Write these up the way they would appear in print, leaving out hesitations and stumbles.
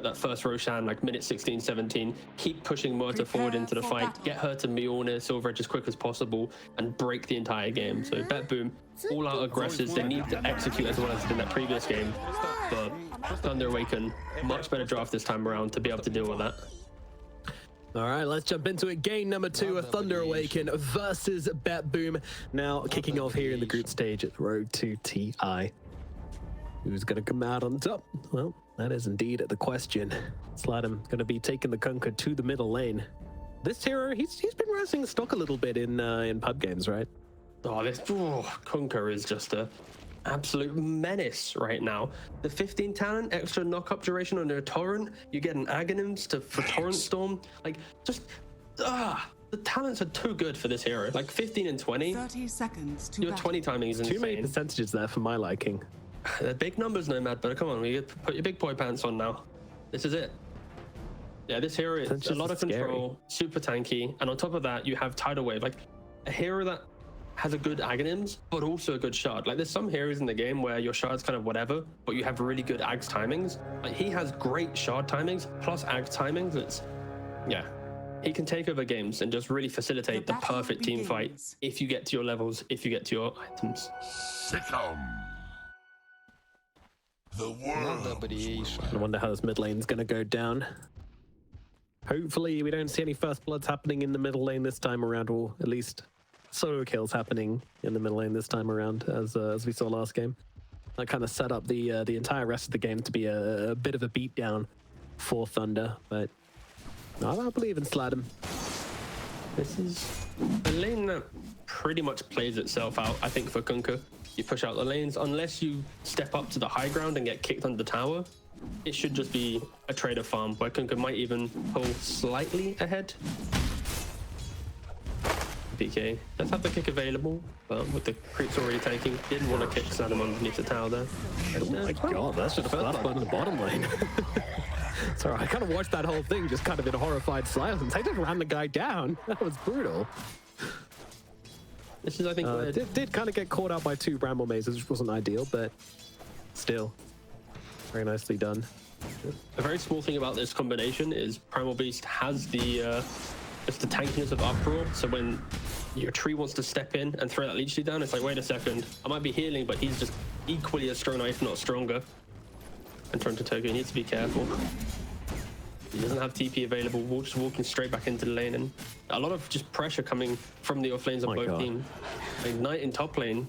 that first Roshan, like minute 16, 17, keep pushing Murta forward into the fight, get her to Mjolnir Silver Edge as quick as possible, and break the entire game. So BetBoom, all out aggressors, they need to execute as well as they did in that previous game. But Thunder Awaken, much better draft this time around to be able to deal with that. All right, let's jump into it. Game number 2 of Thunder Awaken versus BetBoom. Now kicking off here in the group stage at Road to TI. Who's going to come out on top? Well, that is indeed the question. SLATEM going to be taking the Kunkka to the middle lane. This hero, he's been rising stock a little bit in pub games, right? Oh, this Kunkka is just a absolute menace right now. The 15 talent, extra knock-up duration on their Torrent. You get an Aghanims for Torrent Storm. Like, just the talents are too good for this hero. Like 15 and 20. 30 seconds to your 20 timing is insane. Too many percentages there for my liking. They're big numbers, Nomad, but come on, we put your big boy pants on now. This is it. Yeah, this hero is a lot of control, super tanky, and on top of that, you have Tidal Wave, like a hero that has a good Aghanims, but also a good shard. Like there's some heroes in the game where your shard's kind of whatever, but you have really good Aghs timings. Like he has great shard timings plus Aghs timings. It's, yeah, he can take over games and just really facilitate the perfect team fight if you get to your levels, if you get to your items. I wonder how this mid lane is going to go down. Hopefully we don't see any first bloods happening in the middle lane this time around, or at least solo kills happening in the middle lane this time around, as we saw last game. That kind of set up the entire rest of the game to be a bit of a beatdown for Thunder, but I believe in SLATEM. This is a lane that pretty much plays itself out, I think, for Kunkka. You push out the lanes, unless you step up to the high ground and get kicked under the tower, it should just be a trade of farm, where Kunkka might even pull slightly ahead. PK does have the kick available, but with the creeps already taking, didn't want to kick SLATEM underneath the tower there. Oh my god, that's just the first one in the bottom lane. Sorry, I kind of watched that whole thing just kind of in horrified silence. I just ran the guy down. That was brutal. This is, I think, did kind of get caught out by 2 Bramble Mazes, which wasn't ideal, but still very nicely done. A very small thing about this combination is Primal Beast has the just the tankiness of Uproar, so when your tree wants to step in and throw that leech seed down, it's like, wait a second, I might be healing, but he's just equally as strong, if not stronger. And TORONTOTOKYO needs to be careful. He doesn't have TP available, just walking straight back into the lane, and a lot of just pressure coming from the off lanes of both teams. Like Knight in top lane.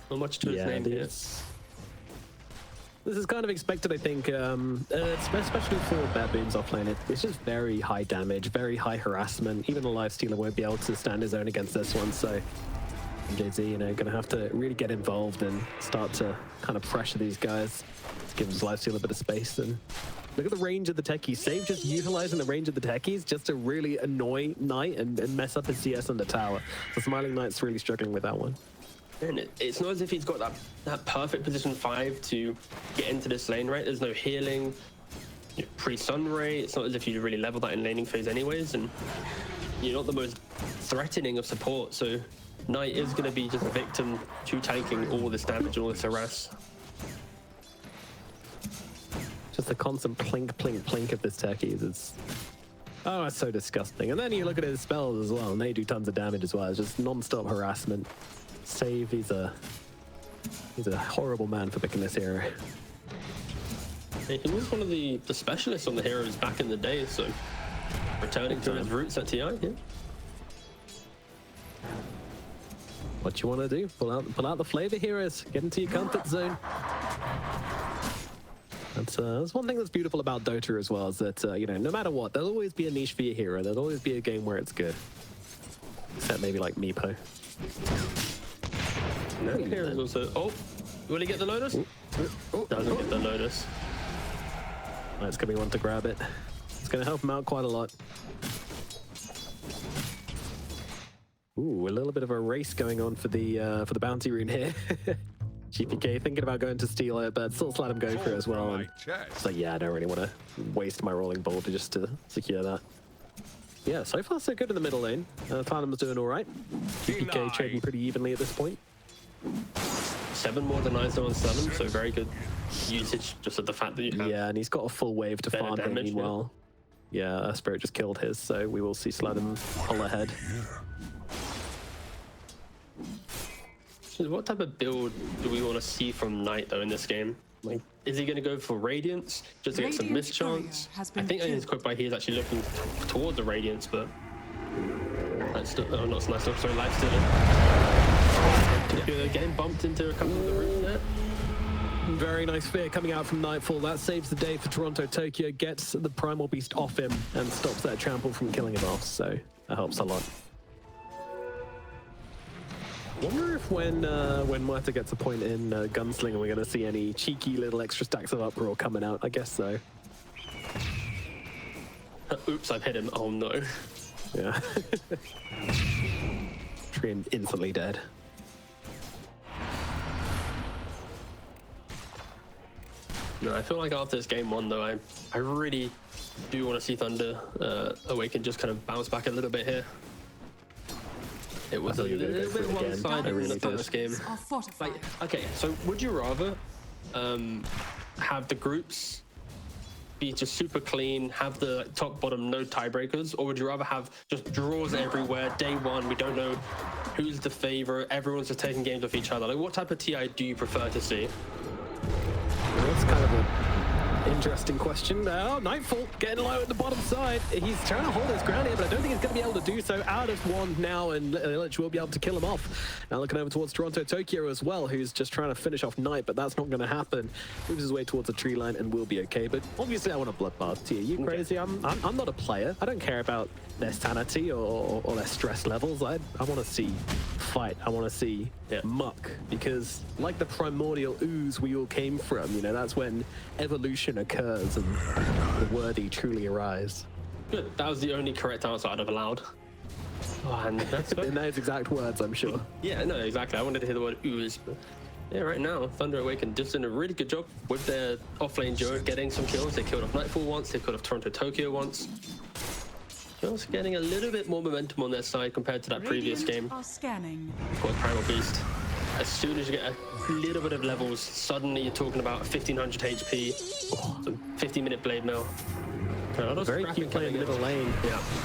Not much to his name here. This is kind of expected, I think, especially for BetBoom's offlane. It's just very high damage, very high harassment. Even a Lifestealer won't be able to stand his own against this one, so JZ, going to have to really get involved and start to kind of pressure these guys. Give his Lifestealer a bit of space. And look at the range of the techies. Save just utilizing the range of the techies just to really annoy Knight and mess up his CS on the tower. So Smiling Knight's really struggling with that one. And it's not as if he's got that perfect position 5 to get into this lane, right? There's no healing, pre-Sunray. It's not as if you really level that in laning phase anyways, and you're not the most threatening of support, so Knight is going to be just a victim to tanking all this damage, all this harass. Just the constant plink, plink, plink of this techies. It's so disgusting. And then you look at his spells as well, and they do tons of damage as well. It's just non-stop harassment. Save, he's a horrible man for picking this hero. He was one of the specialists on the heroes back in the day, so returning to his roots at TI. Yeah. What you want to do? Pull out the flavor heroes. Get into your comfort zone. That's one thing that's beautiful about Dota as well, is that no matter what, there'll always be a niche for your hero. There'll always be a game where it's good. Except maybe like Meepo. No, here is also. Oh, will he get the Lotus? Doesn't get the Lotus. That's gonna be one to grab it. It's gonna help him out quite a lot. Ooh, a little bit of a race going on for the bounty rune here. GPK thinking about going to steal it, but still let him go for it as well. And it's like, yeah, I don't really want to waste my rolling boulder just to secure that. Yeah, so far so good in the middle lane. Phantom's doing all right. GPK trading pretty evenly at this point. 7 more denies on SLATEM, so very good usage just of the fact that you have. Yeah, and he's got a full wave to farm him meanwhile. Yeah, Spirit just killed his, so we will see SLATEM pull ahead. So what type of build do we want to see from Knight though in this game? Like, is he going to go for Radiance just to get some mischance? I think in his quick buy he is actually looking towards the Radiance, but not nice. Sorry, life stealing. Getting bumped into a couple of the room there. Very nice fear coming out from Nightfall. That saves the day for TORONTOTOKYO, gets the Primal Beast off him and stops that trample from killing him off, so that helps a lot. I wonder if when Muerta gets a point in Gunslinger, we're going to see any cheeky little extra stacks of Uproar coming out. I guess so. Oops, I've hit him. Oh no. Yeah. Tree instantly dead. No, I feel like after this game 1 though, I really do want to see Thunder Awaken just kind of bounce back a little bit here. It was a little bit one-sided in the first game. Like, okay, so would you rather have the groups be just super clean, have the top bottom no tiebreakers, or would you rather have just draws everywhere day 1? We don't know who's the favorite, everyone's just taking games off each other. Like, what type of TI do you prefer to see? Well, that's kind of an interesting question. Oh, Nightfall getting low at the bottom side. He's trying to hold his ground here, but I don't think he's going to be able to do so. Out of one now, and ILICH will be able to kill him off. Now looking over towards TORONTOTOKYO as well, who's just trying to finish off Knight, but that's not going to happen. Moves his way towards a tree line and will be okay. But obviously, I want a bloodbath here. You crazy? I'm not a player. I don't care about their sanity or their stress levels. I want to see fight. I want to see muck, because like the primordial ooze we all came from, you know, that's when evolution occurs and the worthy truly arise. Good. That was the only correct answer I'd have allowed. Oh, and that's in those exact words, I'm sure. Yeah, no, exactly. I wanted to hear the word ooze, but yeah, right now, Thunder Awaken just doing a really good job with their offlane duo, getting some kills. They killed off Nightfall once, they killed off TORONTOTOKYO once. Just getting a little bit more momentum on their side compared to that previous game. Of course, Primal Beast. As soon as you get a little bit of levels, suddenly you're talking about 1500 HP, some 50-minute blade mail. Very cute play in the middle lane.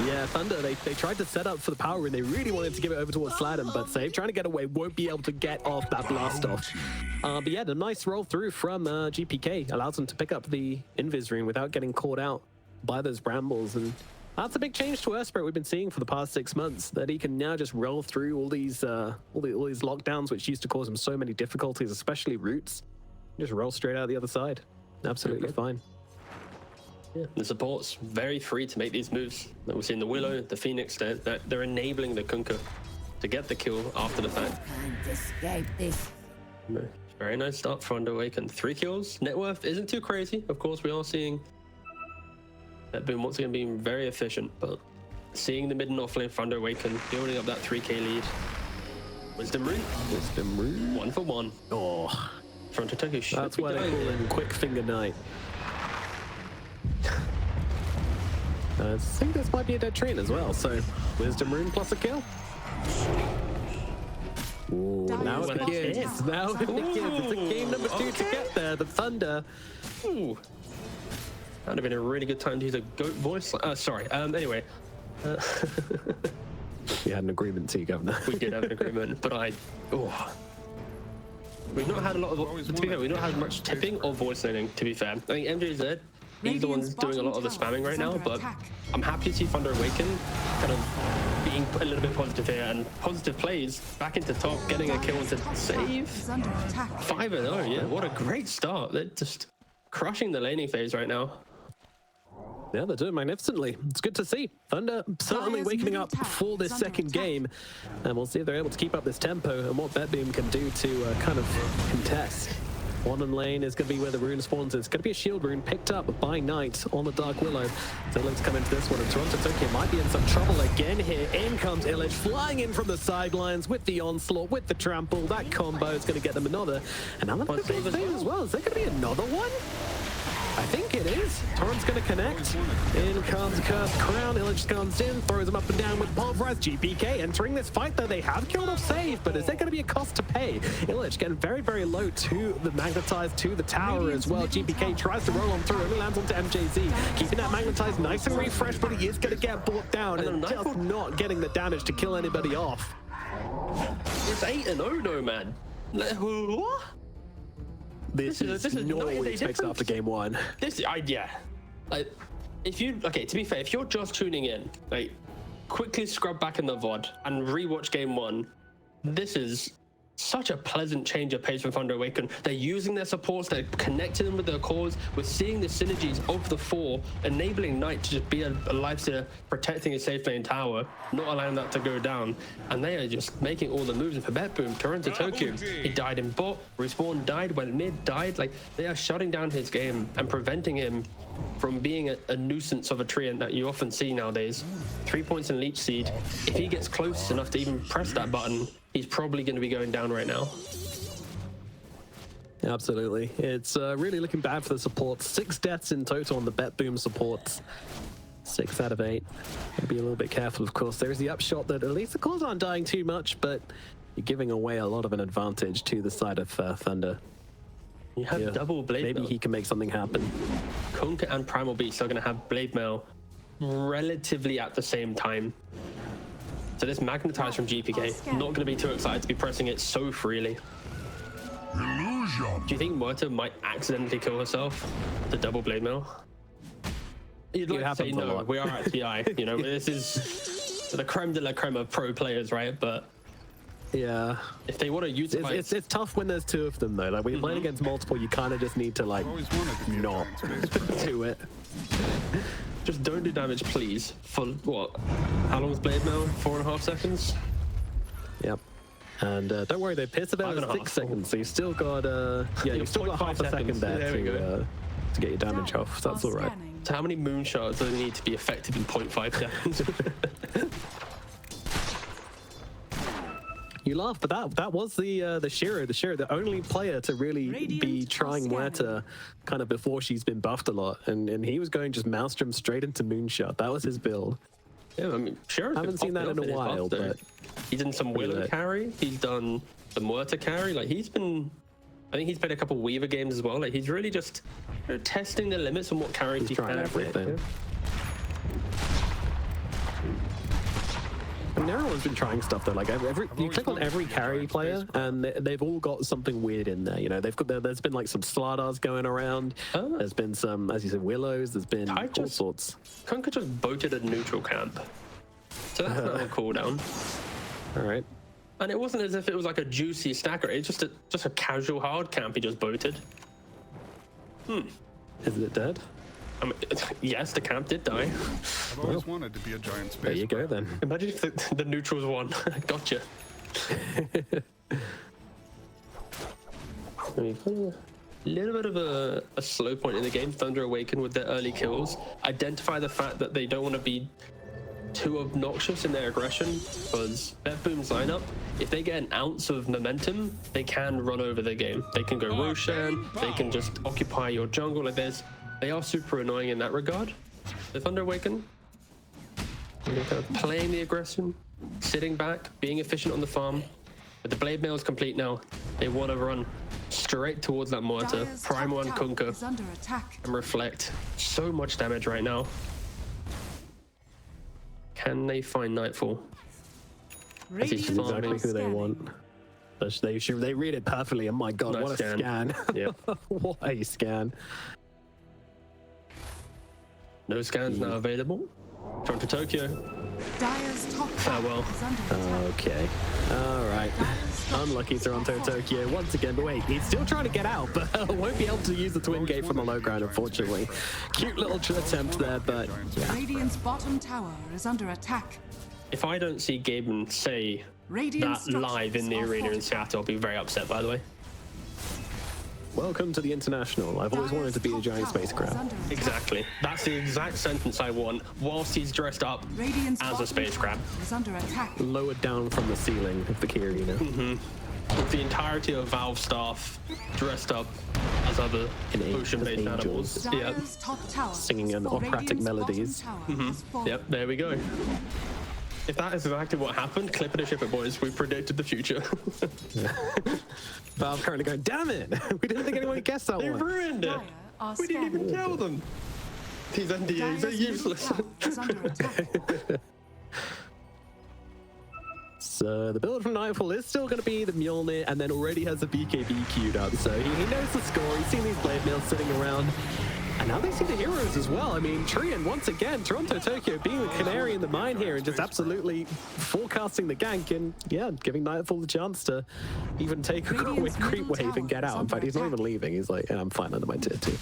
Yeah, Thunder, they tried to set up for the power rune. They really wanted to give it over towards SLATEM, but Save trying to get away, won't be able to get off that blast off. But yeah, the nice roll through from GPK allows them to pick up the Invis rune without getting caught out by those brambles. And that's a big change to Spirit we've been seeing for the past 6 months, that he can now just roll through all these lockdowns, which used to cause him so many difficulties, especially roots. Just roll straight out the other side. Absolutely fine. Yeah, the support's very free to make these moves. We're seeing the Willow, the Phoenix, they're enabling the Kunkka to get the kill after the fact. Very nice start for Thunder Awaken. 3 kills. Net worth isn't too crazy. Of course, we are seeing BetBoom once again being very efficient, but seeing the mid and off lane Thunder Awaken building up that 3k lead. Wisdom Rune. 1 for 1. Oh, TORONTOTOKYO should that's why they call him Quick Finger Knight. I think this might be a dead train as well, so Wisdom Rune plus a kill. Ooh, now it begins. Now it begins. It's a game number 2 to get there. The Thunder. Ooh. That would have been a really good time to use a goat voice. Sorry. Anyway. We had an agreement too, Governor. We did have an agreement, but we've not had a lot of. To be fair, we've not had much tipping or voice learning. To be fair, I think MJZ, he's the one doing a lot of the spamming right now. But I'm happy to see Thunder Awaken kind of being a little bit positive here and positive plays back into top, getting a kill into save. 5-0. Yeah, what a great start. They're just crushing the laning phase right now. Yeah, they're doing magnificently. It's good to see. Thunder certainly waking up for this second game. And we'll see if they're able to keep up this tempo and what BetBoom can do to kind of contest. Bottom lane is going to be where the rune spawns. It's going to be a shield rune picked up by Knight on the Dark Willow. So let's come into this one. And TORONTOTOKYO might be in some trouble again here. In comes ILICH, flying in from the sidelines with the onslaught, with the trample. That combo is going to get them another. And now that's the save as well. Is there going to be another one? I think it it is. Torrent's going to connect. In comes Cursed Crown. ILICH comes in, throws him up and down with Pulverize. GPK entering this fight, though. They have killed off Save, but is there going to be a cost to pay? ILICH getting very, very low to the Magnetized, to the tower as well. GPK tries to roll on through, only lands onto MJZ. Keeping that Magnetized nice and refreshed, but he is going to get brought down and just not getting the damage to kill anybody off. It's 8-0 though, man. What? This is not what we expect after game one. Yeah. Like, if you, okay, to be fair, if you're just tuning in, like, quickly scrub back in the VOD and rewatch game one. This is such a pleasant change of pace from Thunder Awaken. They're using their supports, they're connecting them with their cores. We're seeing the synergies of the four, enabling Knight to just be a lifestealer, protecting his safe lane tower, not allowing that to go down. And they are just making all the moves. And for BetBoom, TORONTOTOKYO, he died in bot, respawn died, went mid, died. Like, they are shutting down his game and preventing him from being a nuisance of a treant that you often see nowadays. 3 points in Leech Seed. If he gets close enough to even press that button, he's probably going to be going down right now. Absolutely. It's really looking bad for the supports. 6 deaths in total on the BetBoom supports. 6 out of 8. Gotta be a little bit careful, of course. There's the upshot that at least the cores aren't dying too much, but you're giving away a lot of an advantage to the side of Thunder. You have double Blade Maybe Mail. he can make something happen. Kunkka and Primal Beast are going to have Blade Mail relatively at the same time. So this Magnetized from GPK, not going to be too excited to be pressing it so freely. Illusion. Do you think Muerta might accidentally kill herself to double Blade Mail? You'd like to say no, we are at TI. You know, this is the creme de la creme of pro players, right? But yeah, if they want to utilize... It's tough when there's 2 of them, though. Like, when you're playing against multiple, you kind of just need to, like, not do it. Just don't do damage, please. For what? How long is Blade Mail? 4.5 seconds? Yep. And don't worry, they pierce about 6 seconds, so you've still got you've still got half a second there to get your damage off. So that's all right. So how many moonshots do they need to be effective in 0.5 seconds? You laugh, but that was the Shiro, the only player to really be trying Muerta kind of before she's been buffed a lot, and he was going just Maelstrom straight into Moonshot. That was his build. Yeah, I mean, Shiro's haven't seen that in a while, but he's done some Willow carry. He's done the Muerta carry. Like, he's been, I think he's played a couple Weaver games as well. Like, he's really just testing the limits on what carries he can everything. I mean, everyone's been trying stuff though. Like you click on every carry player, and they've all got something weird in there. You know, there's been like some Slardars going around. Oh. There's been some, as you said, Willows. There's been all sorts. Kunkka just boated a neutral camp, so that's not on cooldown. All right. And it wasn't as if it was like a juicy stacker. It's just a casual hard camp he just boated. Is it dead? I mean, yes, the camp did die. I've always wanted to be a giant space. There you go then. Imagine if the neutrals won. Gotcha. We've got a little bit of a slow point in the game. Thunder Awaken with their early kills. Identify the fact that they don't want to be too obnoxious in their aggression, because BetBoom's lineup, if they get an ounce of momentum, they can run over the game. They can go Roshan, they can just occupy your jungle like this. They are super annoying in that regard. The Thunder Awaken, they're kind of playing the aggression, sitting back, being efficient on the farm. But the Blade Mail is complete now. They want to run straight towards that Muerta, Primal and Kunkka, and reflect. So much damage right now. Can they find Nightfall? Exactly who they want. They read it perfectly. Oh my god, nice what a scan. Yep. What a scan. No scans now available. TORONTOTOKYO. Farewell. Okay. Alright. Unlucky TORONTOTOKYO once again, but wait, he's still trying to get out, but won't be able to use the twin gate from the low ground, unfortunately. Cute little attempt there, but yeah. Radiant's bottom tower is under attack. If I don't see Gaben say that live in the arena in Seattle, I'll be very upset, by the way. Welcome to the International. I've always wanted to be a giant space crab. Exactly. That's the exact sentence I want, whilst he's dressed up as a space crab. Lowered down from the ceiling of the key arena. With the entirety of Valve staff dressed up as as other as ocean-based angels. animals. Yeah. Dire's top tower Singing has an fallen. operatic Radiant's melodies. bottom tower has fallen. Yep, there we go. If that is exactly what happened, clip it and ship it, boys. We predicted the future. Valve currently going, damn it! We didn't think anyone would guess that They one. ruined it. Dire are We didn't even scanning. tell them. These NDAs are Dire's middle useless. tower is under attack. So the build from Nightfall is still going to be the Mjolnir, and then already has the BKB queued up. So he knows the score. He's seen these blade mills sitting around. And now they see the heroes as well. I mean, Trian, once again, Toronto-Tokyo being the canary in the mine here and just absolutely forecasting the gank and, yeah, giving Nightfall the chance to even take a quick creep wave and get out. In fact, he's not even leaving. He's like, yeah, I'm fine under my tier 2.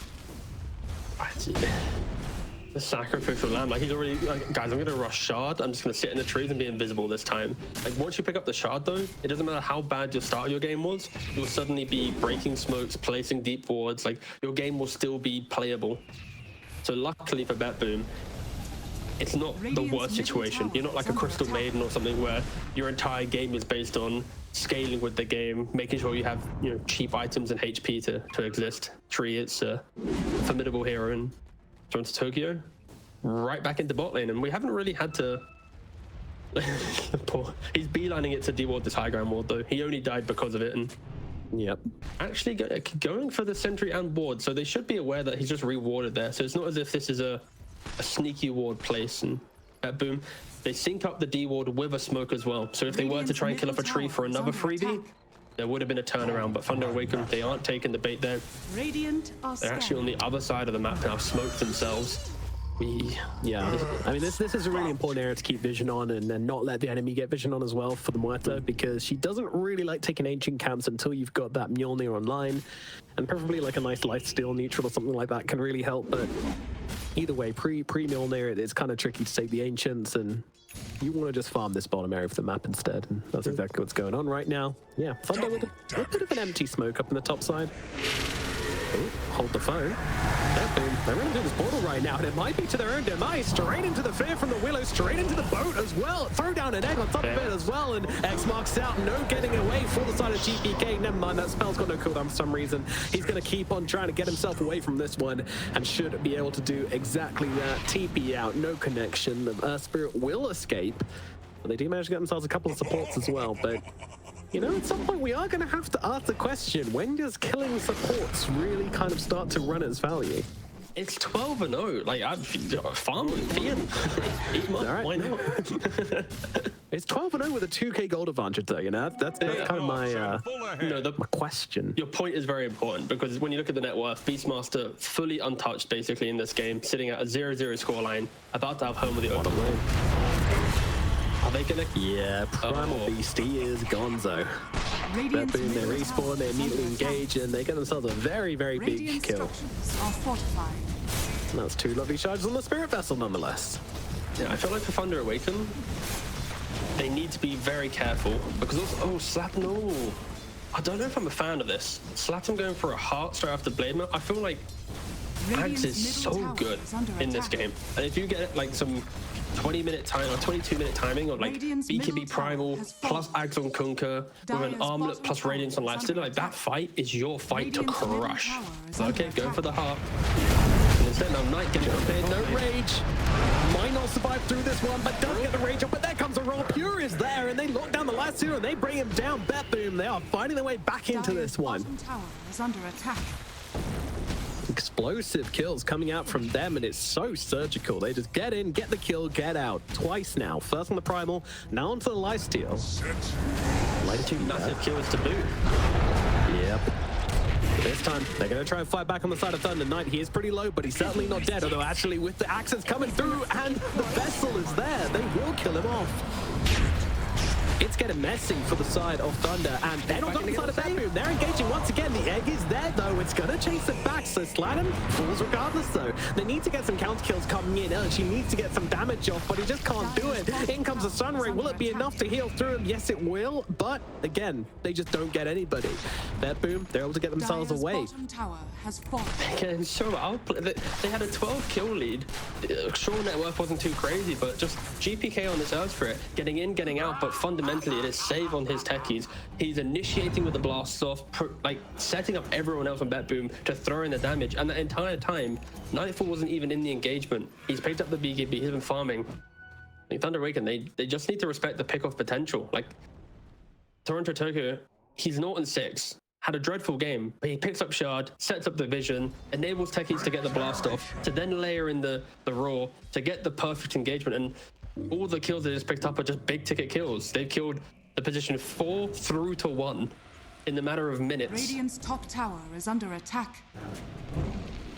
The sacrificial lamb, like he's already like, guys, I'm gonna rush shard. I'm just gonna sit in the trees and be invisible this time. Like once you pick up the shard though, it doesn't matter how bad your start of your game was, you'll suddenly be breaking smokes, placing deep wards, like your game will still be playable. So luckily for BetBoom, it's not the worst situation. You're not like a Crystal Maiden or something where your entire game is based on scaling with the game, making sure you have, you know, cheap items and HP to exist. Tree, it's a formidable hero in Toronto-Tokyo, right back into bot lane, and we haven't really had to. Poor. He's beelining it to deward this high ground ward though. He only died because of it, and Yep. actually going for the sentry and ward, so they should be aware that he's just rewarded there. So it's not as if this is a sneaky ward place. And BetBoom, they sync up the D ward with a smoke as well. So if they were to try and kill off a tree for another freebie, there would have been a turnaround. But Thunder Awaken, they aren't taking the bait there. Radiant are They're actually on the other side of the map now, smoked themselves. Yeah, I mean, this is a really important area to keep vision on and then not let the enemy get vision on as well for the Muerta, because she doesn't really like taking ancient camps until you've got that Mjolnir online, and preferably like a nice lifesteal neutral or something like that can really help. But either way, pre-Mjolnir, it's kind of tricky to take the ancients, and you want to just farm this bottom area of the map instead, and that's exactly what's going on right now. Yeah, Thunder with a bit of an empty smoke up in the top side. Oh, hold the phone. They're running through this portal right now, and it might be to their own demise. Straight into the fear from the Willow, straight into the boat as well. Throw down an egg on top of it as well, and X marks out. No getting away for the side of GPK. Never mind, that spell's got no cooldown for some reason. He's going to keep on trying to get himself away from this one, and should be able to do exactly that. TP out, no connection. The Spirit will escape, but they do manage to get themselves a couple of supports as well. But you know, at some point we are going to have to ask the question, when does killing supports really kind of start to run its value? It's 12-0. Like, I've farm with Ian. Eat them up. All right. Why not? It's 12-0 with a 2k gold advantage, though. You know, that's kind of my my question. Your point is very important, because when you look at the net worth, Beastmaster fully untouched basically in this game, sitting at a 0-0 scoreline, about to have home with the open lane. Are they gonna? Yeah, Primal Beast, he is gonzo. BetBoom, they respawn, they immediately engage, and they get themselves a very, very big kill. Are fortified. And that's 2 lovely charges on the Spirit Vessel, nonetheless. Yeah, I feel like for Thunder Awaken, they need to be very careful, because also, SLATEM, no. I don't know if I'm a fan of this. SLATEM going for a heart straight after Blade Mail. I feel like Axe is so good in this game. And if you get like some 20-minute time or 22-minute timing of like BKB Primal plus Axe on Kunkka with an Armlet plus Radiance on Lifesteal, like that fight is your fight to crush. So, okay, go for the heart. And instead now Knight getting up there, No rage. Might not survive through this one, but does get the rage up. But there comes a Raw Pure is there, and they lock down the last two, and they bring him down. BetBoom, they are finding their way back into this one. Bottom tower is under attack. Explosive kills coming out from them, and it's so surgical. They just get in, get the kill, get out. Twice now. First on the Primal, now onto the lifesteal. massive kills to boot. Yep. This time, they're going to try and fight back on the side of Thunder Knight. He is pretty low, but he's certainly not dead, although actually with the axes coming through and the vessel is there, they will kill him off. It's getting messy for the side of Thunder, and they're not on the side of BetBoom. They're engaging once again. The egg is there, though. It's going to chase it back, so SLATEM falls regardless, though. They need to get some counter kills coming in. She needs to get some damage off, but he just can't do it. In comes the Sun Ray. Will it be enough to heal through him? Yes, it will, but again, they just don't get anybody. BetBoom, they're able to get themselves Dire's away. bottom tower has fallen. Again, so they had a 12 kill lead. Sure, net worth wasn't too crazy, but just GPK on this Earth for it. Getting in, getting out, but fundamentally, fundamentally it is save on his techies. He's initiating with the blast off, like setting up everyone else on BetBoom to throw in the damage. And the entire time, Nightfall wasn't even in the engagement. He's picked up the BKB, he's been farming. Like Thunder Awaken, they just need to respect the pick-off potential. Like TORONTOTOKYO, he's 0-6. Had a dreadful game, but he picks up Shard, sets up the vision, enables techies to get the blast off, to then layer in the raw, to get the perfect engagement. And all the kills they just picked up are just big ticket kills. They've killed the position 4 through to 1 in the matter of minutes. Radiant's top tower is under attack.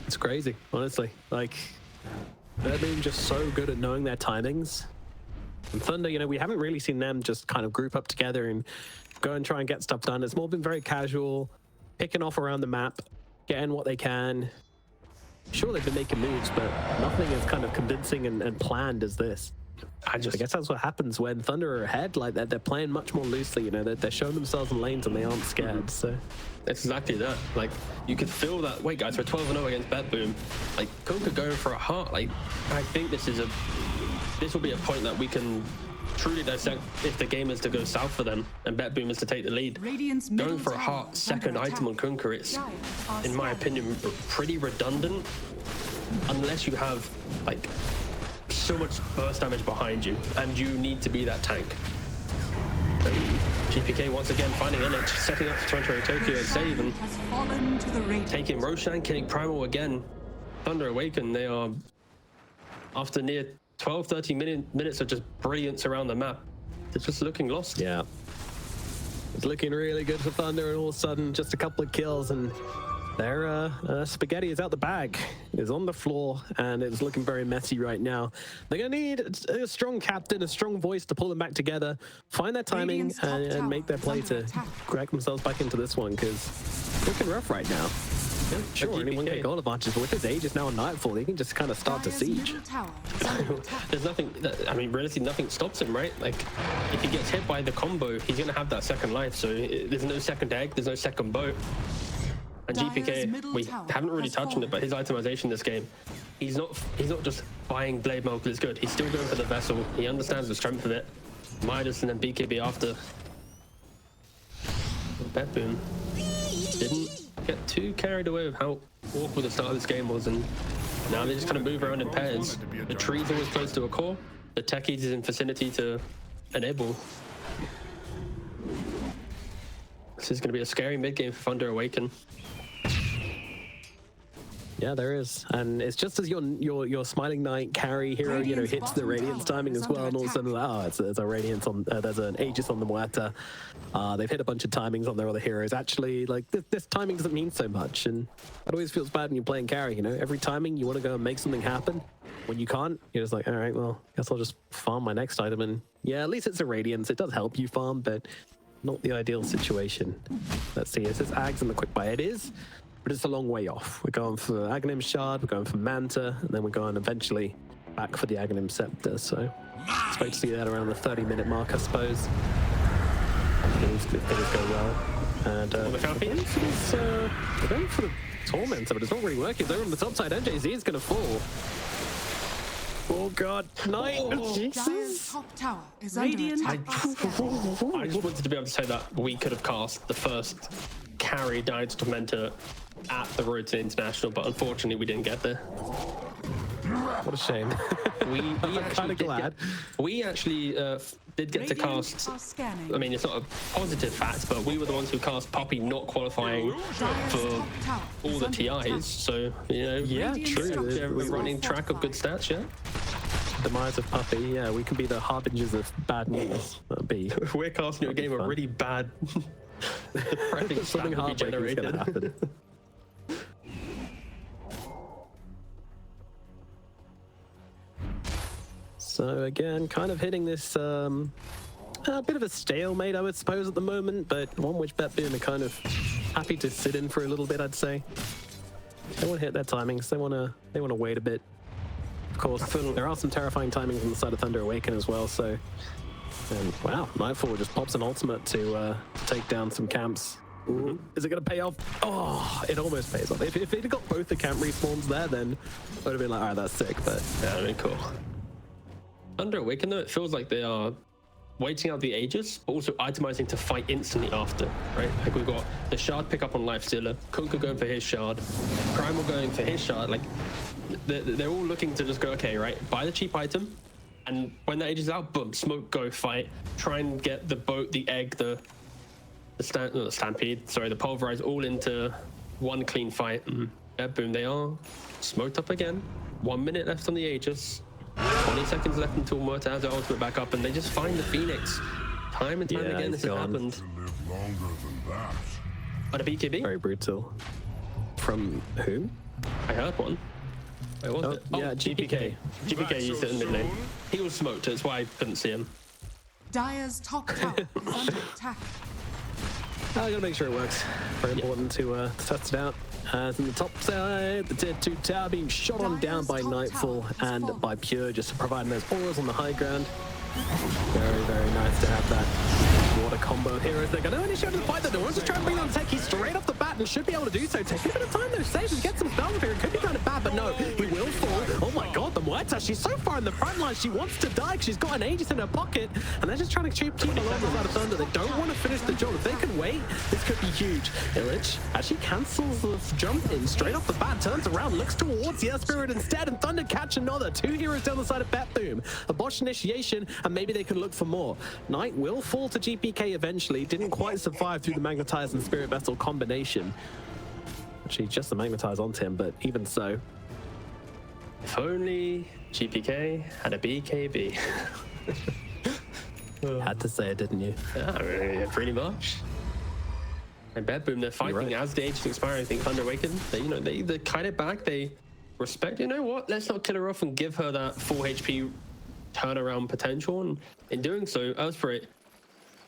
It's crazy, honestly. Like, they're being just so good at knowing their timings. And Thunder, you know, we haven't really seen them just kind of group up together and go and try and get stuff done. It's more been very casual, picking off around the map, getting what they can. Sure, they've been making moves, but nothing as kind of convincing and planned as this. I guess that's what happens when Thunder are ahead. Like they're playing much more loosely. You know, they're showing themselves in lanes and they aren't scared. So it's exactly that. Like you could feel that. Wait, guys, we're 12-0 against BetBoom. Like Kunka going for a heart. Like I think this will be a point that we can truly dissect if the game is to go south for them and BetBoom is to take the lead. Going for a heart second item on Kunka, it's, in my opinion, pretty redundant unless you have like so much burst damage behind you and you need to be that tank. GPK once again finding ILICH, setting up for TORONTOTOKYO and save and taking Roshan, killing Primal again. Thunder Awaken, they are after near 12-13 minutes of just brilliance around the map. They're just looking lost. Yeah. It's looking really good for Thunder, and all of a sudden, just a couple of kills, and their spaghetti is out the bag. It is on the floor, and it's looking very messy right now. They're going to need a strong captain, a strong voice to pull them back together, find their timing, and make their play to drag themselves back into this one, because it's looking rough right now. Yeah, sure, anyone can goal advantage, but with his Aegis now on Nightfall, he can just kind of start to siege. There's nothing, I mean, realistically, nothing stops him, right? Like, if he gets hit by the combo, he's going to have that second life, so there's no second egg, there's no second boat. And GPK, we haven't really touched on it, but his itemization this game, he's not just buying Blade Milk that's good. He's still going for the Vessel. He understands the strength of it. Midas and then BKB after. BetBoom didn't get too carried away with how awkward the start of this game was, and now they just kind of move around in pairs. The tree's always close to a core. The techies is in vicinity to enable. This is going to be a scary mid game for Thunder Awaken. Yeah, there is, and it's just as your Smiling Knight carry hero, you know, hits the Radiance timing as well, and all of a sudden, there's a Radiance on, there's an Aegis on the Muerta. They've hit a bunch of timings on their other heroes. Actually, like this timing doesn't mean so much, and it always feels bad when you're playing carry. You know, every timing you want to go and make something happen. When you can't, you're just like, all right, well, guess I'll just farm my next item, and yeah, at least it's a Radiance. It does help you farm, but not the ideal situation. Let's see, it says Ags in the quick buy. It is. But it's a long way off. We're going for Aghanim Shard, we're going for Manta, and then we're going eventually back for the Aghanim Scepter. So expect to see that around the 30-minute mark, I suppose. If things go well. And the Falcons, we're going for the Tormentor, but it's not really working. They're on the top side. NJZ is going to fall. Oh god, Knight! Jesus! Top tower is under attack. I just wanted to be able to say that we could have cast the first carry died to Tormentor at the Road to International, but unfortunately we didn't get there. What a shame. I'm kind of glad. We actually did get to cast, I mean, it's not a positive fact, but we were the ones who cast Poppy not qualifying for all the TIs, so, you know, yeah, true. We're running track of good stats, yeah? Demise of Puppy, yeah, we can be the harbingers of bad news. That'd be. We're casting a game of really bad. Something heartbreaking is going to happen. So again, kind of hitting this a bit of a stalemate, I would suppose, at the moment, but one which BetBoom are kind of happy to sit in for a little bit, I'd say. They want to hit their timings. They want to wait a bit. Of course, there are some terrifying timings on the side of Thunder Awaken as well. So, and wow, Nightfall just pops an ultimate to take down some camps. Ooh, is it going to pay off? Oh, it almost pays off. If it had got both the camp respawns there, then I would have been like, all right, that's sick. But yeah, I mean, cool. Thunder Awaken, though, it feels like they are waiting out the Aegis, but also itemizing to fight instantly after, right? Like we've got the shard pick up on Lifestealer, Kunkka going for his shard, Primal going for his shard. Like they're all looking to just go, okay, right, buy the cheap item, and when the Aegis is out, boom, smoke, go fight, try and get the boat, the egg, the stampede, sorry, the pulverize all into one clean fight. BetBoom, they are smoked up again. 1 minute left on the Aegis. 20 seconds left until Murta has their ultimate back up, and they just find the Phoenix. Time and time again, this has happened. To live longer than that. But a BKB? Very brutal. From who? I heard one. Where was it? Yeah, GPK. GPK used it in mid lane. He was smoked, that's why I couldn't see him. Dire's top tower is under attack. I gotta make sure it works. Very important to test it out. As in the top side, the tier 2 tower being shot on down by Nightfall and by Pure, just providing those auras on the high ground. Very, very nice to have that. What a combo here as they're going to initiate the fight. They want to try and bring on Techie straight off the bat and should be able to do so. Taking a bit of time though, save and get some spells here. It could be kind of bad, but no, he will fall. Oh my god, the Muerta, she's so far in the front line. She wants to die because she's got an Aegis in her pocket, and they're just trying to keep along the side of Thunder. They don't want to finish the job. If they can wait, this could be huge. ILICH actually cancels the jump in straight off the bat, turns around, looks towards the Spirit instead, and Thunder catch another. 2 heroes down the side of BetBoom. A botched initiation, and maybe they can look for more. Knight will fall to GPK eventually. Didn't quite survive through the Magnetize and Spirit Vessel combination. Actually, just the Magnetize onto him, but even so. If only GPK had a BKB. Had to say it, didn't you? Yeah, pretty much. And BetBoom, they're fighting as the Aegis expire. I think Thunder Awaken, they kite it back. They respect, you know what? Let's not kill her off and give her that full HP turnaround potential. And in doing so, as for it,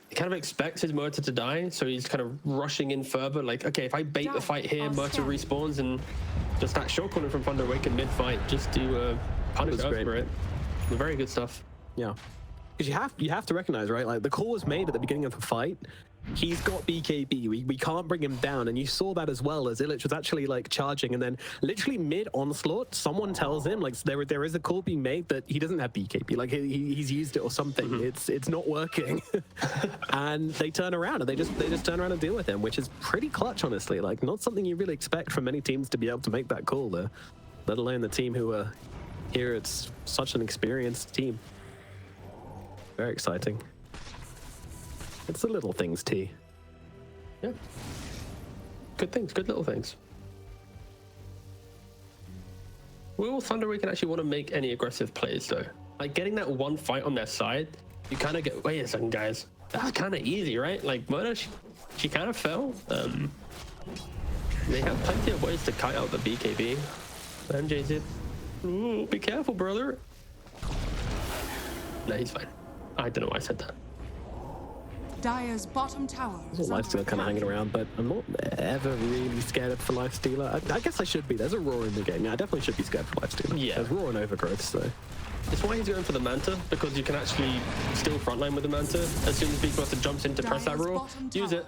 he kind of expects his Murta to die, so he's kind of rushing in further. Like, okay, if I bait the fight here, Murta respawns, and just that short corner from Thunder Awaken mid-fight just to punish us for it. Very good stuff. Yeah. Because you have to recognize, right? Like the call was made at the beginning of the fight. He's got BKB. We can't bring him down, and you saw that as well as ILICH was actually like charging, and then literally mid onslaught, someone tells him like there is a call being made that he doesn't have BKB, like he's used it or something. It's not working, and they turn around and they just turn around and deal with him, which is pretty clutch, honestly. Like not something you really expect from many teams to be able to make that call there, let alone the team who are here. It's such an experienced team. Very exciting. It's the little things, T. Yeah. Good things, good little things. Will Thunder Awaken actually want to make any aggressive plays, though? Like, getting that one fight on their side, you kind of get, wait a second, guys. That's kind of easy, right? Like, Murder, she kind of fell. They have plenty of ways to kite out the BKB. MJ said, ooh, be careful, brother. No, he's fine. I don't know why I said that. Dire's bottom tower is Lifestealer kind of hanging around, but I'm not ever really scared for Lifestealer. I guess I should be. There's a Roar in the game. Yeah, I definitely should be scared for Lifestealer. Yeah. There's Roar and Overgrowth, so. It's why he's going for the Manta, because you can actually still frontline with the Manta. As soon as Beastmaster jumps in to press that Roar, use it,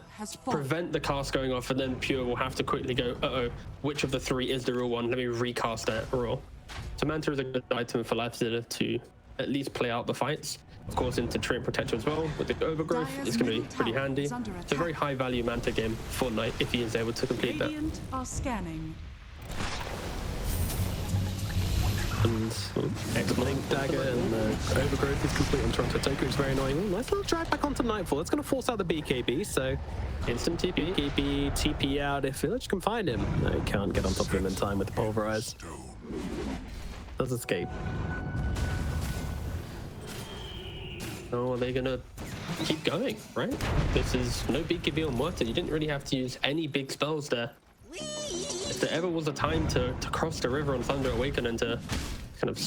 prevent the cast going off, and then Pure will have to quickly go, uh-oh, which of the three is the real one? Let me recast that Roar. So Manta is a good item for Lifestealer to at least play out the fights. Of course, into Treant Protector as well. With the Overgrowth, it's going to be pretty handy. It's a very high value Manta game for Knight if he is able to complete that. Are scanning. And X-Blink Dagger and Overgrowth is complete on TORONTOTOKYO, which is very annoying. Ooh, nice little drag back onto Nightfall. It's going to force out the BKB, so instant TP. BKB, TP out if ILICH can find him. No, he can't get on top of him in time with the Pulverize. Does escape. Oh, are they gonna keep going, right? This is no BKB on Murta. You didn't really have to use any big spells there. If there ever was a time to cross the river on Thunder Awaken and to kind of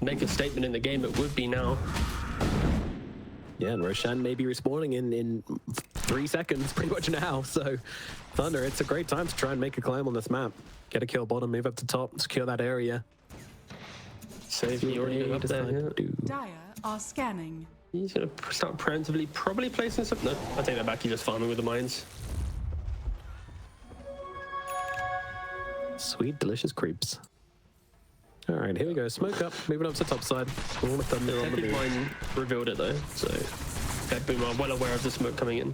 make a statement in the game, it would be now. Yeah, and Roshan may be respawning in 3 seconds, pretty much now. So, Thunder, it's a great time to try and make a climb on this map. Get a kill bottom, move up to top, secure that area. Save me already up there. Dire are scanning. He's going to start preemptively probably placing some... No, I'll take that back. He's just farming with the mines. Sweet, delicious creeps. All right, here we go. Smoke up, moving up to top side. All the Thunder on the move. Mine revealed it, though, so... BetBoom are well aware of the smoke coming in.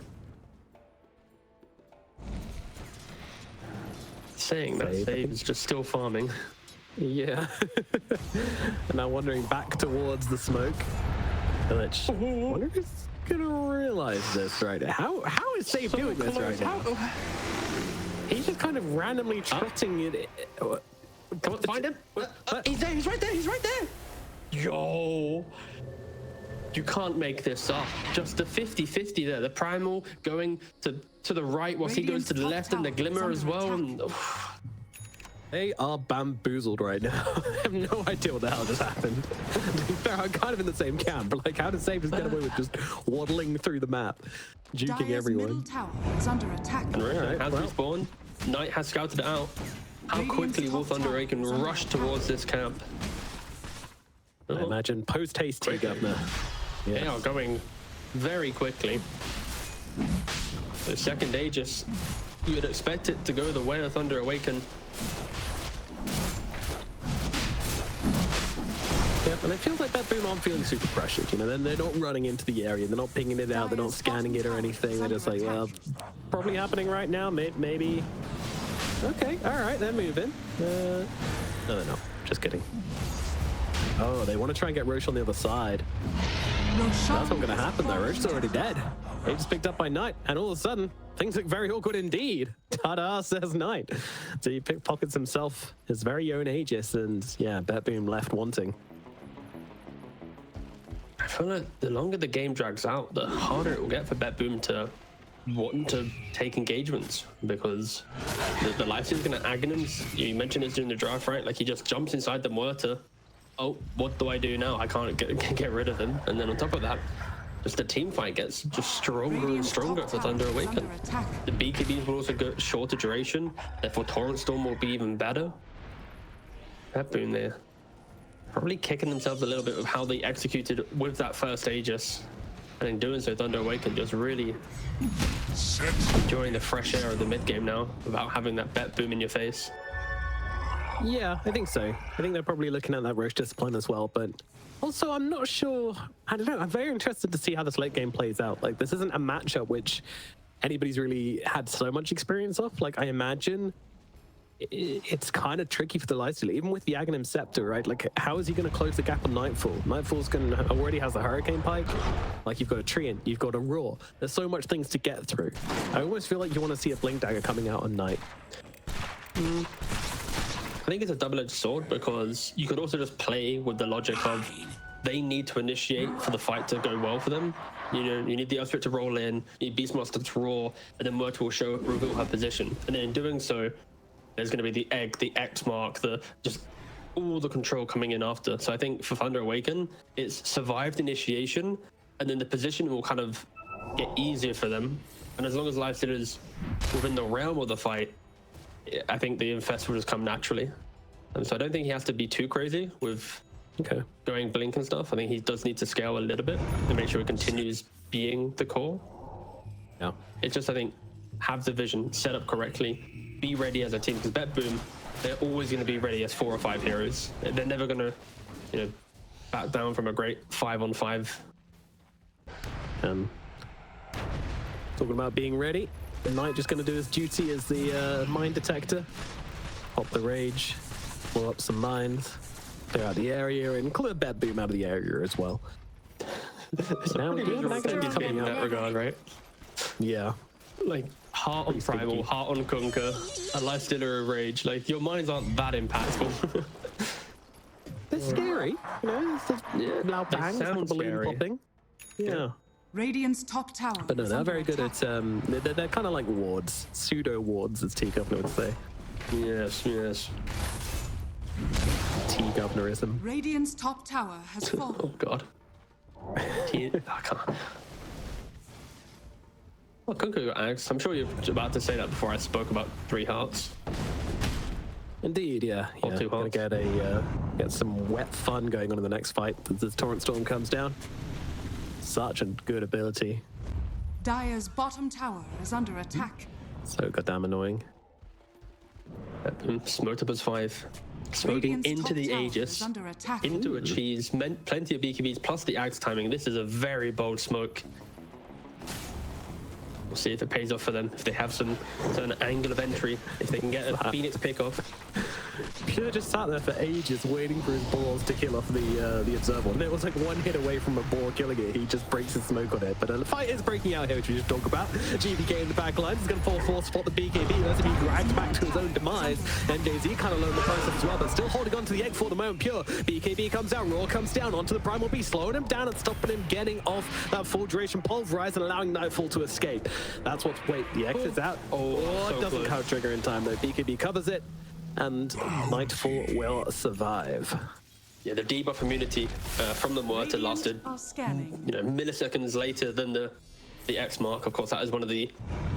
Saying that Save is just still farming. Yeah. And now wandering back towards the smoke. ILICH. I wonder if he's gonna realize this right now. How is Save doing this right now? He's just kind of randomly trotting it. Come on, find him. He's there. He's right there. He's right there. Yo. You can't make this up. Just the 50-50 there. The primal going to the right whilst he goes to the left, and the glimmer as well. And, they are bamboozled right now. I have no idea what the hell just happened. I'm kind of in the same camp, but like, how does Save just get away with just waddling through the map, juking Dire's everyone? middle tower is under attack. and Alright, has well. respawned. Knight has scouted it out. How quickly will Thunder Awaken rush towards this camp? I imagine post-haste T Governor. They are going very quickly. The second Aegis, you would expect it to go the way of Thunder Awaken. Yep, and it feels like BetBoom aren't feeling super pressured. You know, they're not running into the area, they're not pinging it out, they're not scanning it or anything. They're just like, well, probably happening right now, maybe. Okay, all right, they're moving. No, they're not. Just kidding. Oh, they want to try and get Roche on the other side. That's not going to happen though. Roche's already dead. He just picked up by Knight, and all of a sudden, things look very awkward indeed. Ta-da, says Knight. So he pickpockets himself his very own Aegis, and yeah, BetBoom left wanting. I feel like the longer the game drags out, the harder it will get for BetBoom to want to take engagements, because the life is going to agonims. You mentioned this during the draft, right? Like, he just jumps inside the mortar. Oh, what do I do now? I can't get rid of him. And then on top of that, just the team fight gets just stronger and stronger for Thunder Awaken. The BKBs will also get shorter duration, therefore Torrent Storm will be even better. BetBoom there, probably kicking themselves a little bit with how they executed with that first Aegis. And in doing so, Thunder Awaken just really enjoying the fresh air of the mid game now without having that BetBoom in your face. Yeah, I think so. I think they're probably looking at that Roche discipline as well, but also I'm not sure. I don't know. I'm very interested to see how this late game plays out. Like, this isn't a matchup which anybody's really had so much experience of. Like, I imagine it's kind of tricky for the lifesteal, even with the Aghanim Scepter, right? Like, how is he going to close the gap on Nightfall? Nightfall's already has a Hurricane Pike. Like, you've got a Treant, you've got a Roar. There's so much things to get through. I almost feel like you want to see a Blink Dagger coming out on Knight. I think it's a double-edged sword, because you could also just play with the logic of they need to initiate for the fight to go well for them. You know, you need the Earthspirit to roll in, you need Beastmaster to roar, and then Myrtle will reveal her position. And then in doing so, there's going to be the egg, the X mark, just all the control coming in after. So I think for Thunder Awaken, it's survived initiation, and then the position will kind of get easier for them. And as long as Lifesteal is within the realm of the fight, I think the Infest will just come naturally. And so I don't think he has to be too crazy with going Blink and stuff. I think he does need to scale a little bit to make sure he continues being the core. Yeah. It's just, I think, have the vision, set up correctly, be ready as a team, because BetBoom, they're always going to be ready as 4 or 5 heroes. They're never going to, back down from a great 5-on-5. Talking about being ready, Knight just going to do his duty as the mine detector. Pop the rage, blow up some mines, clear out the area, and clear BetBoom out of the area as well. Now we have an Aghanim coming in out. that regard, right? Yeah. Like, heart on Primal, heart on Conquer, a Lifestealer of Rage. Like, your mines aren't that impactful. They're scary, it's just loud bangs, like a balloon scary. popping. Yeah. Radiant's top tower. But no, is they're under very good attack. at, they're kind of like wards, pseudo wards, as T-Governor would say. Yes. T-Governorism. Radiant's top tower has fallen. Oh, God. I can't. Well, Conquer got axed. I'm sure you're about to say that before I spoke about 3 hearts. Indeed, yeah. Or 2 Gonna hearts. get some wet fun going on in the next fight as this Torrent Storm comes down. Such a good ability. Dire's bottom tower is under attack. So goddamn annoying. Smoked up as 5. Smoking Radiant's into top the tower Aegis, is under attack. into a cheese, plenty of BKBs, plus the Axe timing. This is a very bold smoke. We'll see if it pays off for them, if they have some certain angle of entry, if they can get a Phoenix pick off. Pure just sat there for ages waiting for his balls to kill off the observer. And it was like one hit away from a ball killing it. He just breaks his smoke on it. But the fight is breaking out here, which we just talked about. GBK in the back line is going to fall forward spot the BKB. That's to be dragged back to his own demise. And Jay-Z kind of learned the process as well, but still holding on to the egg for the moment. Pure. BKB comes down, Raw comes down onto the Primal Beast, slowing him down and stopping him getting off that full duration pulverize and allowing Nightfall to escape. That's what's, wait, the exit's out. Oh, so doesn't close. count trigger in time though. BKB covers it. And Nightfall will survive. Yeah, the debuff immunity from the Muerta lasted, Are scanning. milliseconds later than the X mark. Of course, that is one of the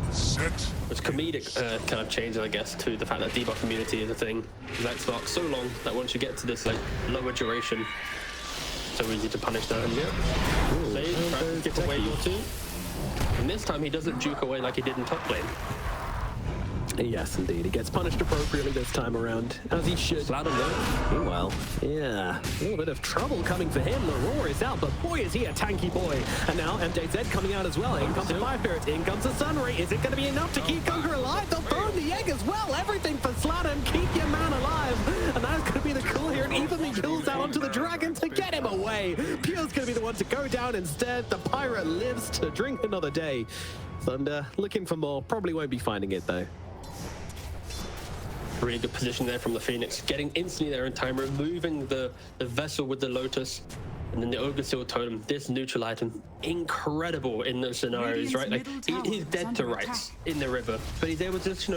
most comedic kind of changes, I guess, to the fact that debuff immunity is a thing. The X mark so long that once you get to this like lower duration, so easy to punish that. And yeah, Sage tries to skip away your two, and this time he doesn't juke away like he did in top lane. Yes, indeed. He gets punished appropriately this time around, as he should. SLATEM though. Meanwhile, yeah, a little bit of trouble coming for him. The Roar is out, but boy, is he a tanky boy. And now MJZ coming out as well. In comes the Fire Spirit, in comes the Sunray. Is it going to be enough to keep Conqueror alive? They'll burn the egg as well. Everything for SLATEM. Keep your man alive. And that's going to be the cool here. And even the kills out onto the Dragon to get him away. Pure's going to be the one to go down instead. The Pirate lives to drink another day. Thunder looking for more. Probably won't be finding it though. Really good position there from the Phoenix, getting instantly there in time, removing the vessel with the Lotus, and then the Ogre Seal Totem. This neutral item, incredible in those scenarios, right? Like he's dead to rights in the river, but he's able to just,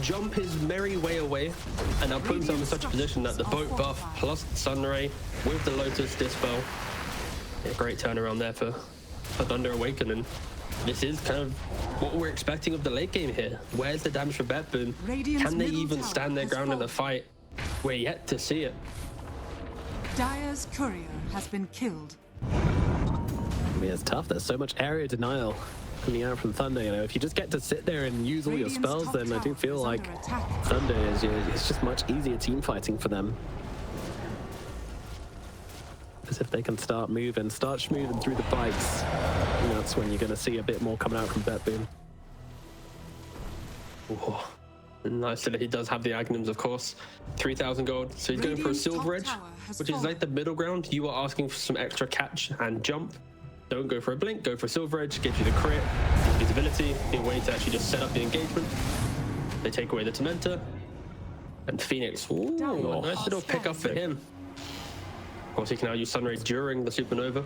jump his merry way away, and now put himself in such a position that the boat buff plus the Sunray with the Lotus Dispel, yeah, great turnaround there for Thunder Awaken. And this is kind of what we're expecting of the late game here. Where's the damage for BetBoom? Can they even stand their ground in the fight? We're yet to see it. Dire's courier has been killed. I mean, it's tough. There's so much area denial coming out from Thunder. If you just get to sit there and use all your Radiant's spells, top then I do tower feel is like under attack. Thunder is it's just much easier team fighting for them. Because if they can start moving through the bikes, that's when you're going to see a bit more coming out from BetBoom. Oh, nice that he does have the Agnums, of course. 3,000 gold. So he's going for a Radiant's top Silver Edge, tower has which is fallen. like the middle ground. You are asking for some extra catch and jump. Don't go for a blink, go for a Silver Edge, gives you the crit, visibility, the way to actually just set up the engagement. They take away the Tormentor. And Phoenix, ooh, a nice little pick up for him. Of course, he can now use Sunray during the Supernova,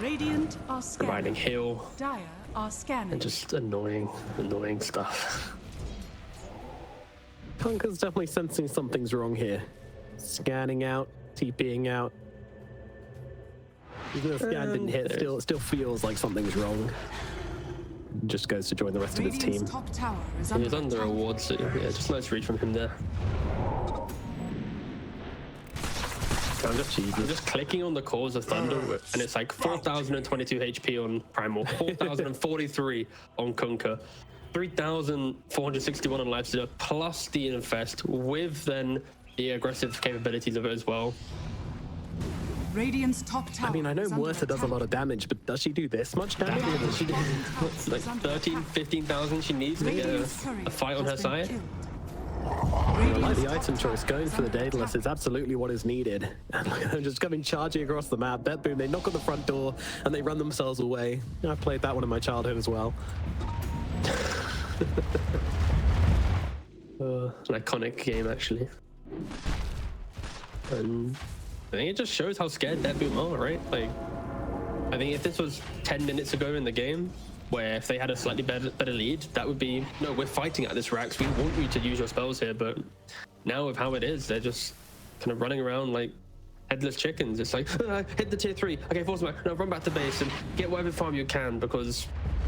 Radiant are providing scanning. heal Dire are scanning. and just annoying stuff. Conker's definitely sensing something's wrong here. Scanning out, TPing out. Even though scan didn't hit, still feels like something's wrong. Just goes to join the rest of his Radiant's team. top tower is He was under under attack. awards, so yeah, just nice read from him there. I'm just clicking on the cores of Thunder, and it's like 4,022 HP on Primal, 4,043 on Kunkka, 3,461 on Lifestealer, plus the Infest, with then the aggressive capabilities of it as well. Radiant's top tower. I mean, I know is under Muerta does a lot of damage, but does she do this much damage? She did like 13, 15,000 she needs to get a fight on her side. I like the item choice. Going for the Daedalus is absolutely what is needed. And look at them just coming charging across the map. BetBoom, they knock on the front door and they run themselves away. I've played that one in my childhood as well. It's an iconic game, actually. And I think it just shows how scared BetBoom are, right? Like, I think if this was 10 minutes ago in the game, where if they had a slightly better lead, that would be, no, we're fighting at this Rax, we want you to use your spells here, but now with how it is, they're just kind of running around like headless chickens. It's like, hit the tier 3, okay, force back, no, run back to base and get whatever farm you can, because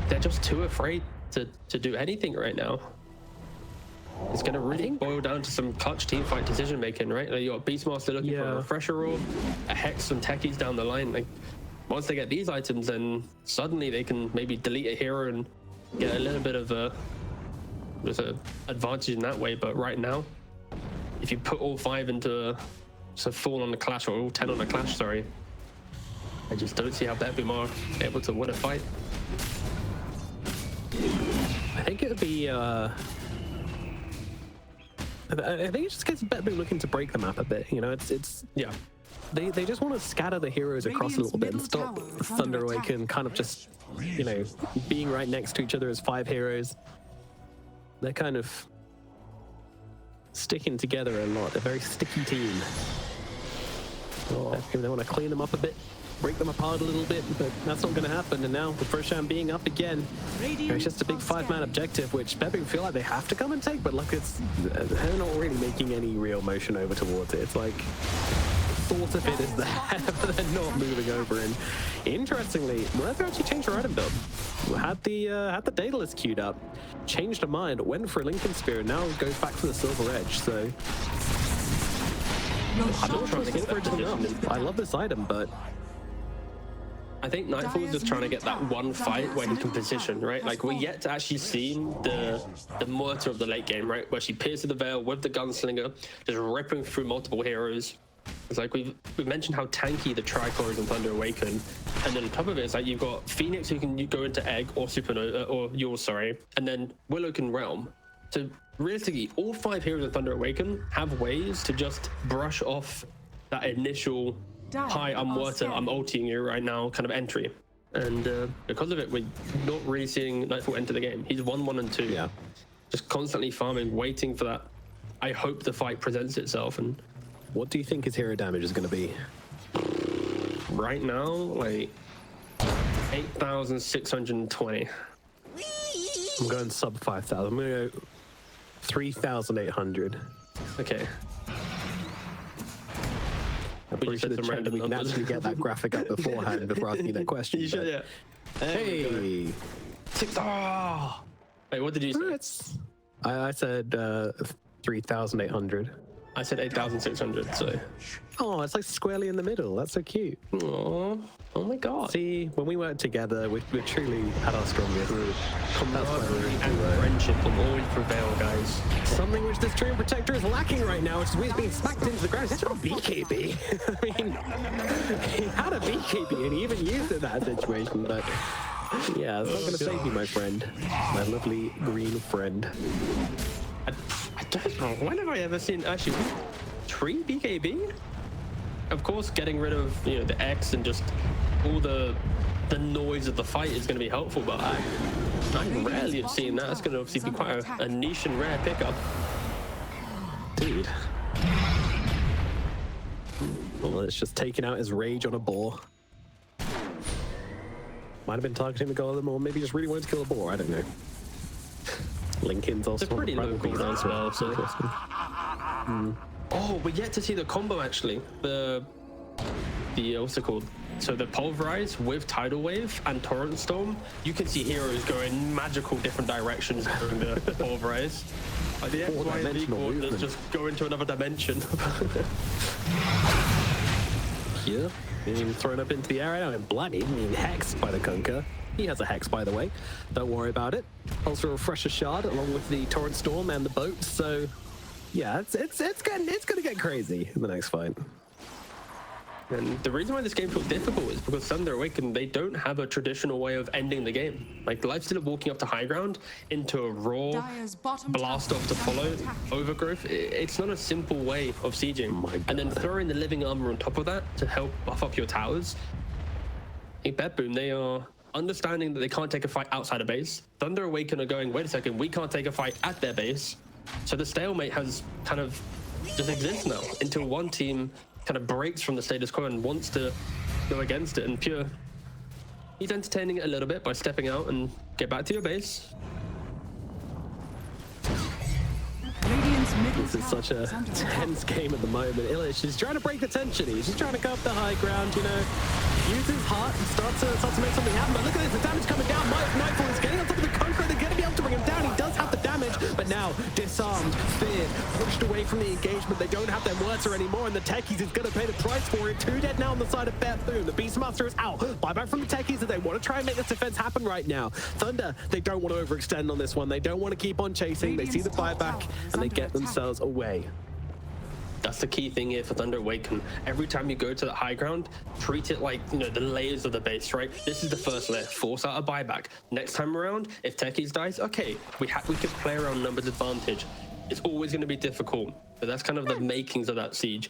they're just too afraid to do anything right now. It's going to really boil down to some clutch team fight decision making, right? Like, you got Beastmaster looking for a refresher roll, a Hex, some techies down the line. Like, once they get these items, then suddenly they can maybe delete a hero and get a little bit of a advantage in that way. But right now, if you put all 5 into a full on the clash, or all 10 on the clash, sorry, I just don't see how BetBoom are able to win a fight. I think it would be. I think it's just because BetBoom looking to break the map a bit. You know, it's Yeah. They just want to scatter the heroes across a little bit and stop Thunder Awaken kind of just, you know, being right next to each other as 5 heroes. They're kind of sticking together a lot. A very sticky team. They want to clean them up a bit, break them apart a little bit, but that's not going to happen. And now the first round being up again, it's just a big 5-man objective, which BetBoom feel like they have to come and take, but look, they're not really making any real motion over towards it. It's like thought of it is there, but they're not moving over. And interestingly, Moretho actually changed her item build. Had the Daedalus queued up, changed her mind, went for a Lincoln Spear, and now goes back for the Silver Edge. So I'm not trying to get for it enough. I love this item, but I think Nightfall is just trying to get that one fight where he can position, right? Like, we're yet to actually see the mortar of the late game, right? Where she pierces the veil with the gunslinger, just ripping through multiple heroes. It's like we've mentioned how tanky the Tricore is in Thunder Awaken, and then on top of it, it's like you've got Phoenix who can go into Egg or Supernova or yours, sorry, and then Willow can Realm. So realistically, all 5 heroes in Thunder Awaken have ways to just brush off that initial "Hi, I'm Water, I'm ulting you right now" kind of entry. And because of it, we're not really seeing Nightfall enter the game. He's 1-1 and 2. yeah. Just constantly farming, waiting for that. I hope the fight presents itself. And What do you think his hero damage is going to be? right now, like 8,620. I'm going sub 5,000. I'm going to go 3,800. Okay. I'm pretty sure said some random we can numbers. actually get that graphic up beforehand before asking you that question. You should, but- yeah. Hey! 6. Oh! Wait, what did you say? I said 3,800. I said 8,600, so. Oh, it's like squarely in the middle. That's so cute. Oh my god. See, when we work together, we're truly at our strongest. Camaraderie and friendship will always prevail, guys. Something which this Dream Protector is lacking right now, which is he's being smacked into the ground. He's not a BKB. I mean, he had a BKB and he even used it in that situation, but yeah, it's not going to save you, my friend. My lovely green friend. I don't know. When have I ever seen actually 3 BKB? Of course, getting rid of the X and just all the noise of the fight is going to be helpful, but I rarely have seen that. It's going to obviously be quite a niche and rare pickup. Dude. Well, it's just taking out his rage on a boar. Might have been targeting the golem, or maybe just really wanted to kill a boar. I don't know. Lincoln's also It's a pretty low cooldown as well, so. Oh, we're yet to see the combo actually. The what's it called? So the Pulverize with Tidal Wave and Torrent Storm, you can see heroes going magical different directions during the Pulverize. Like the X, Y, and Z coordinates just go into another dimension. Yeah, being thrown up into the air right now and bloody, being hexed by the Kunkka. He has a hex, by the way. Don't worry about it. Also a Refresher Shard along with the Torrent Storm and the boat. So yeah, it's gonna get crazy in the next fight. And the reason why this game feels difficult is because Thunder Awaken, they don't have a traditional way of ending the game. Like, the lifesteal of walking up to high ground into a raw blast off to follow overgrowth, it's not a simple way of sieging. And then throwing the living armor on top of that to help buff up your towers. In BetBoom, they are understanding that they can't take a fight outside of base. Thunder Awaken are going, wait a second, we can't take a fight at their base. So the stalemate has kind of just exists now until one team kind of breaks from the status quo and wants to go against it. And Pure, he's entertaining it a little bit by stepping out and get back to your base. This is such a tense game at the moment. ILICH is trying to break the tension. He's just trying to go up the high ground, use his heart and start to make something happen. But look at this, the damage coming down. Nightfall is getting on top of the Conqueror. They're going to be able to bring him down. He does have the damage, but now disarmed, feared, pushed away from the engagement. They don't have their Werther anymore, and the Techies is going to pay the price for it. 2 dead now on the side of BetBoom. The Beastmaster is out. Buyback from the Techies, and they want to try and make this defense happen right now. Thunder, they don't want to overextend on this one. They don't want to keep on chasing. They see the buyback, and they get themselves away. That's the key thing here for Thunder Awaken. Every time you go to the high ground, treat it like, you know, the layers of the base, right? This is the first layer. Force out a buyback. Next time around, if Techies dies, okay, we could play around numbers advantage. It's always going to be difficult, but that's kind of the makings of that siege.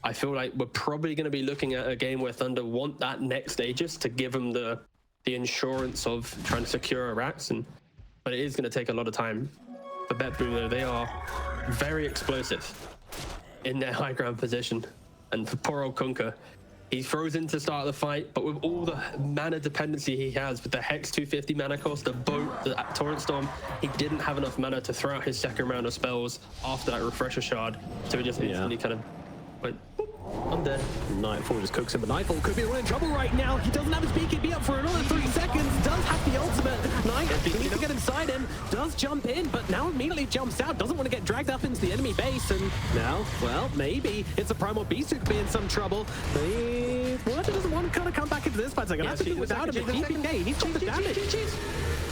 I feel like we're probably going to be looking at a game where Thunder want that next Aegis to give them the insurance of trying to secure a racks, but it is going to take a lot of time. For BetBoom, though, they are very explosive in their high ground position. And for poor old Kunkka, he throws in to start the fight, but with all the mana dependency he has, with the Hex 250 mana cost, the boat, the Torrent Storm, he didn't have enough mana to throw out his second round of spells after that Refresher Shard. So he just instantly kind of went, I'm dead. Nightfall just cooks him, but Nightfall could be the one in trouble right now. He doesn't have his BKB up for another 3 seconds. Does have the ultimate. Knight needs to get inside him. Does jump in, but now immediately jumps out. Doesn't want to get dragged up into the enemy base. And now, well, maybe it's a Primal Beast who could be in some trouble. The Water doesn't want to kind of come back into this fight. So I'm going to have to do without him. GPK needs to the damage.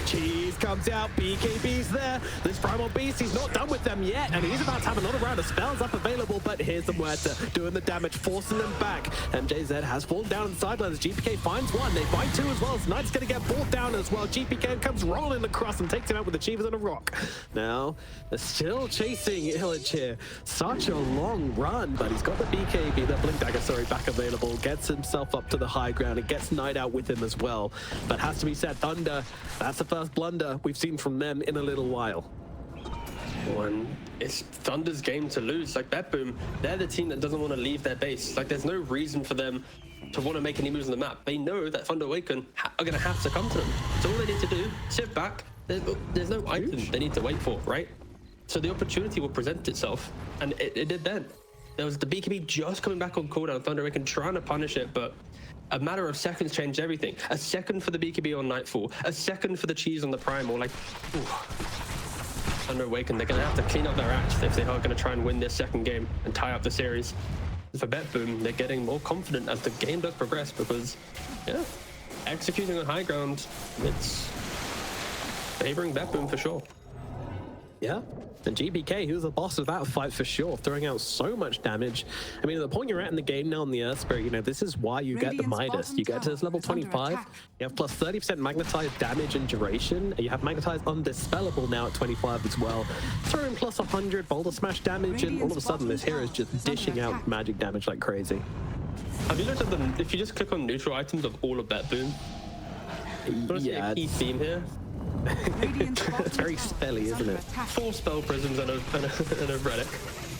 Cheese comes out, BKB's there. This Primal Beast, he's not done with them yet, and he's about to have another round of spells up available, but here's the Muerta doing the damage, forcing them back. MJZ has fallen down on the sidelines. GPK finds one, they find two as well. Knight's gonna get brought down as well. GPK comes rolling across and takes him out with Achievers on a rock. Now, they're still chasing ILICH here. Such a long run, but he's got the BKB, the Blink Dagger, sorry, back available. Gets himself up to the high ground and gets Knight out with him as well. But has to be said, Thunder, that's the first blunder we've seen from them in a little while. And it's Thunder's game to lose. Like BetBoom, they're the team that doesn't want to leave their base. Like there's no reason for them to want to make any moves on the map. They know that Thunder Awaken are going to have to come to them. So all they need to do, sit back. There's no item they need to wait for, right? So the opportunity will present itself, and it did then. There was the BKB just coming back on cooldown. Thunder Awaken trying to punish it, but a matter of seconds changed everything. A second for the BKB on Nightfall, a second for the cheese on the Primal. Like, ooh. Thunder Awaken, they're going to have to clean up their act if they are going to try and win this second game and tie up the series. For BetBoom, they're getting more confident as the game does progress because, yeah, executing on high ground, it's favoring BetBoom for sure. Yeah, and GPK, who's the boss of that fight for sure, throwing out so much damage. I mean, at the point you're at in the game now on the Earth Spirit, you know, this is why you get the Midas. You get to this level 25, you have plus 30% magnetized damage and duration. You have magnetized undispellable now at 25 as well. Throw in plus 100 boulder smash damage, and all of a sudden this hero is just dishing out magic damage like crazy. Have you looked at them? If you just click on neutral items of all of BetBoom, yeah, a key theme here. It's very spelly, isn't it? 4 spell prisms and a relic.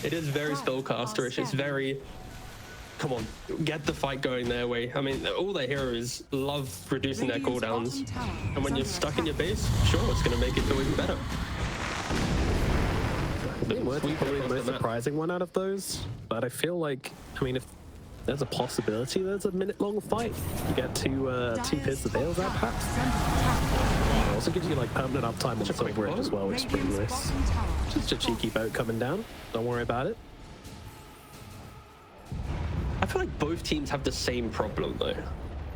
It is very spellcasterish. It's very, come on, get the fight going their way. I mean, all their heroes love reducing their cooldowns, and when you're stuck in your base, sure, it's going to make it feel even better. Probably the most surprising one out of those, but I feel like, I mean, if there's a possibility there's a minute-long fight, you get two pits of Veils out perhaps. It also gives you like permanent uptime on the top bridge as well, which is pretty nice. Just a cheeky boat coming down, don't worry about it. I feel like both teams have the same problem though.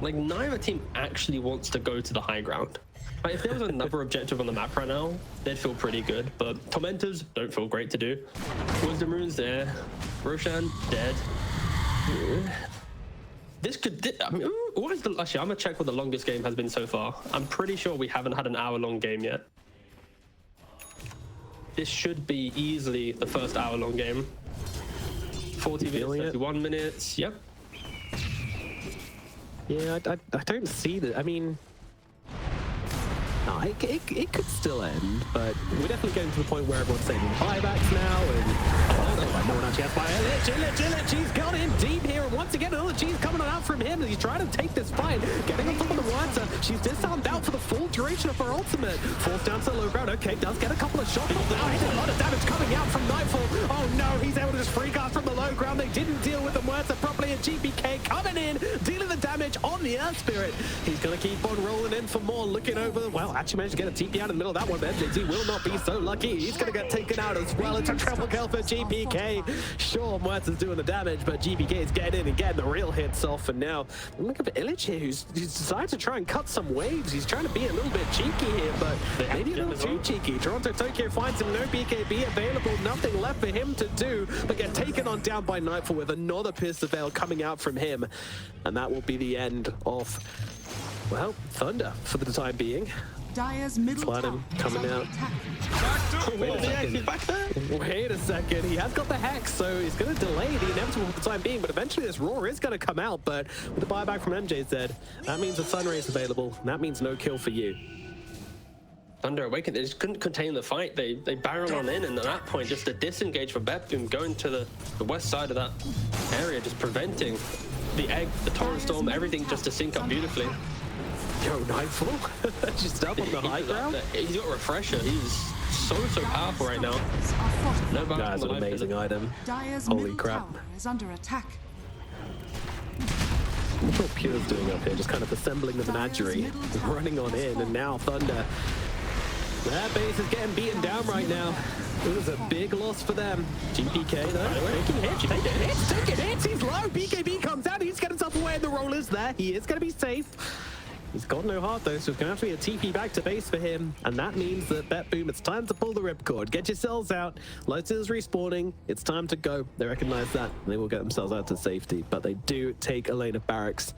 Like neither team actually wants to go to the high ground. Like, if there was another objective on the map right now, they'd feel pretty good, but Tormentors don't feel great to do. Wisdom Rune's there, Roshan dead. This could, I mean, what is the, actually, I'm gonna check what the longest game has been so far. I'm pretty sure we haven't had an hour-long game yet. This should be easily the first hour-long game. 40 minutes, 31 minutes, yep. Yeah, I don't see that. I mean, no, it could still end, but we're definitely getting to the point where everyone's saving buybacks now, and no one actually has buy. ILICH, he's got in deep here, and once again, another cheese coming out from him as he's trying to take this fight, getting on top of the water. She's disarmed out for the full duration of her ultimate. Falls down to the low ground. Okay, does get a couple of shots off now. A lot of damage coming out from Nightfall. Oh no, he's able to just free cast from the low ground. They didn't deal with the Muerta properly. and GPK coming in, dealing the damage on the Earth Spirit. He's going to keep on rolling in for more, looking over. Well, actually managed to get a TP out in the middle of that one. MJZ will not be so lucky. He's going to get taken out as well. It's a triple kill for GPK. Sure, Muerta's doing the damage, but GPK is getting in and getting the real hits off. And now, look at ILICH here, who's decided to try and cut some waves. He's trying to be a little bit cheeky here, but maybe a little too cheeky. TORONTOTOKYO finds him, no BKB available, nothing left for him to do, but get taken on down by Nightfall with another Pierce the Veil coming out from him. And that will be the end of, well, Thunder for the time being. Dire's middle SLATEM tower coming is out. Wait a second. He has got the Hex, so he's going to delay the inevitable for the time being, but eventually this Roar is going to come out. But with the buyback from MJZ, that means a Sunray is available, and that means no kill for you. Thunder Awaken, they just couldn't contain the fight. They barrel on in, and at that point, just a disengage for BetBoom going to the west side of that area, just preventing the egg, the Torrent Storm, everything just to sync up beautifully. Yo, Nightfall, just up on the high ground. He's got a refresher. He's so powerful right now. No back That's an amazing item. Dire's Holy middle crap. tower is under attack. Look what Pure's doing up here, just kind of assembling the menagerie, running on in, and now Thunder. That base is getting beaten down right now. It was a big loss for them. GPK though, taking hits, he's low. BKB comes out, he's getting himself away, and the roller's there. He is going to be safe. He's got no heart though, so it's going to have to be a TP back to base for him. And that means that BetBoom, it's time to pull the ripcord. Get yourselves out. Lotus is respawning. It's time to go. They recognize that. And they will get themselves out to safety. But they do take a lane of barracks.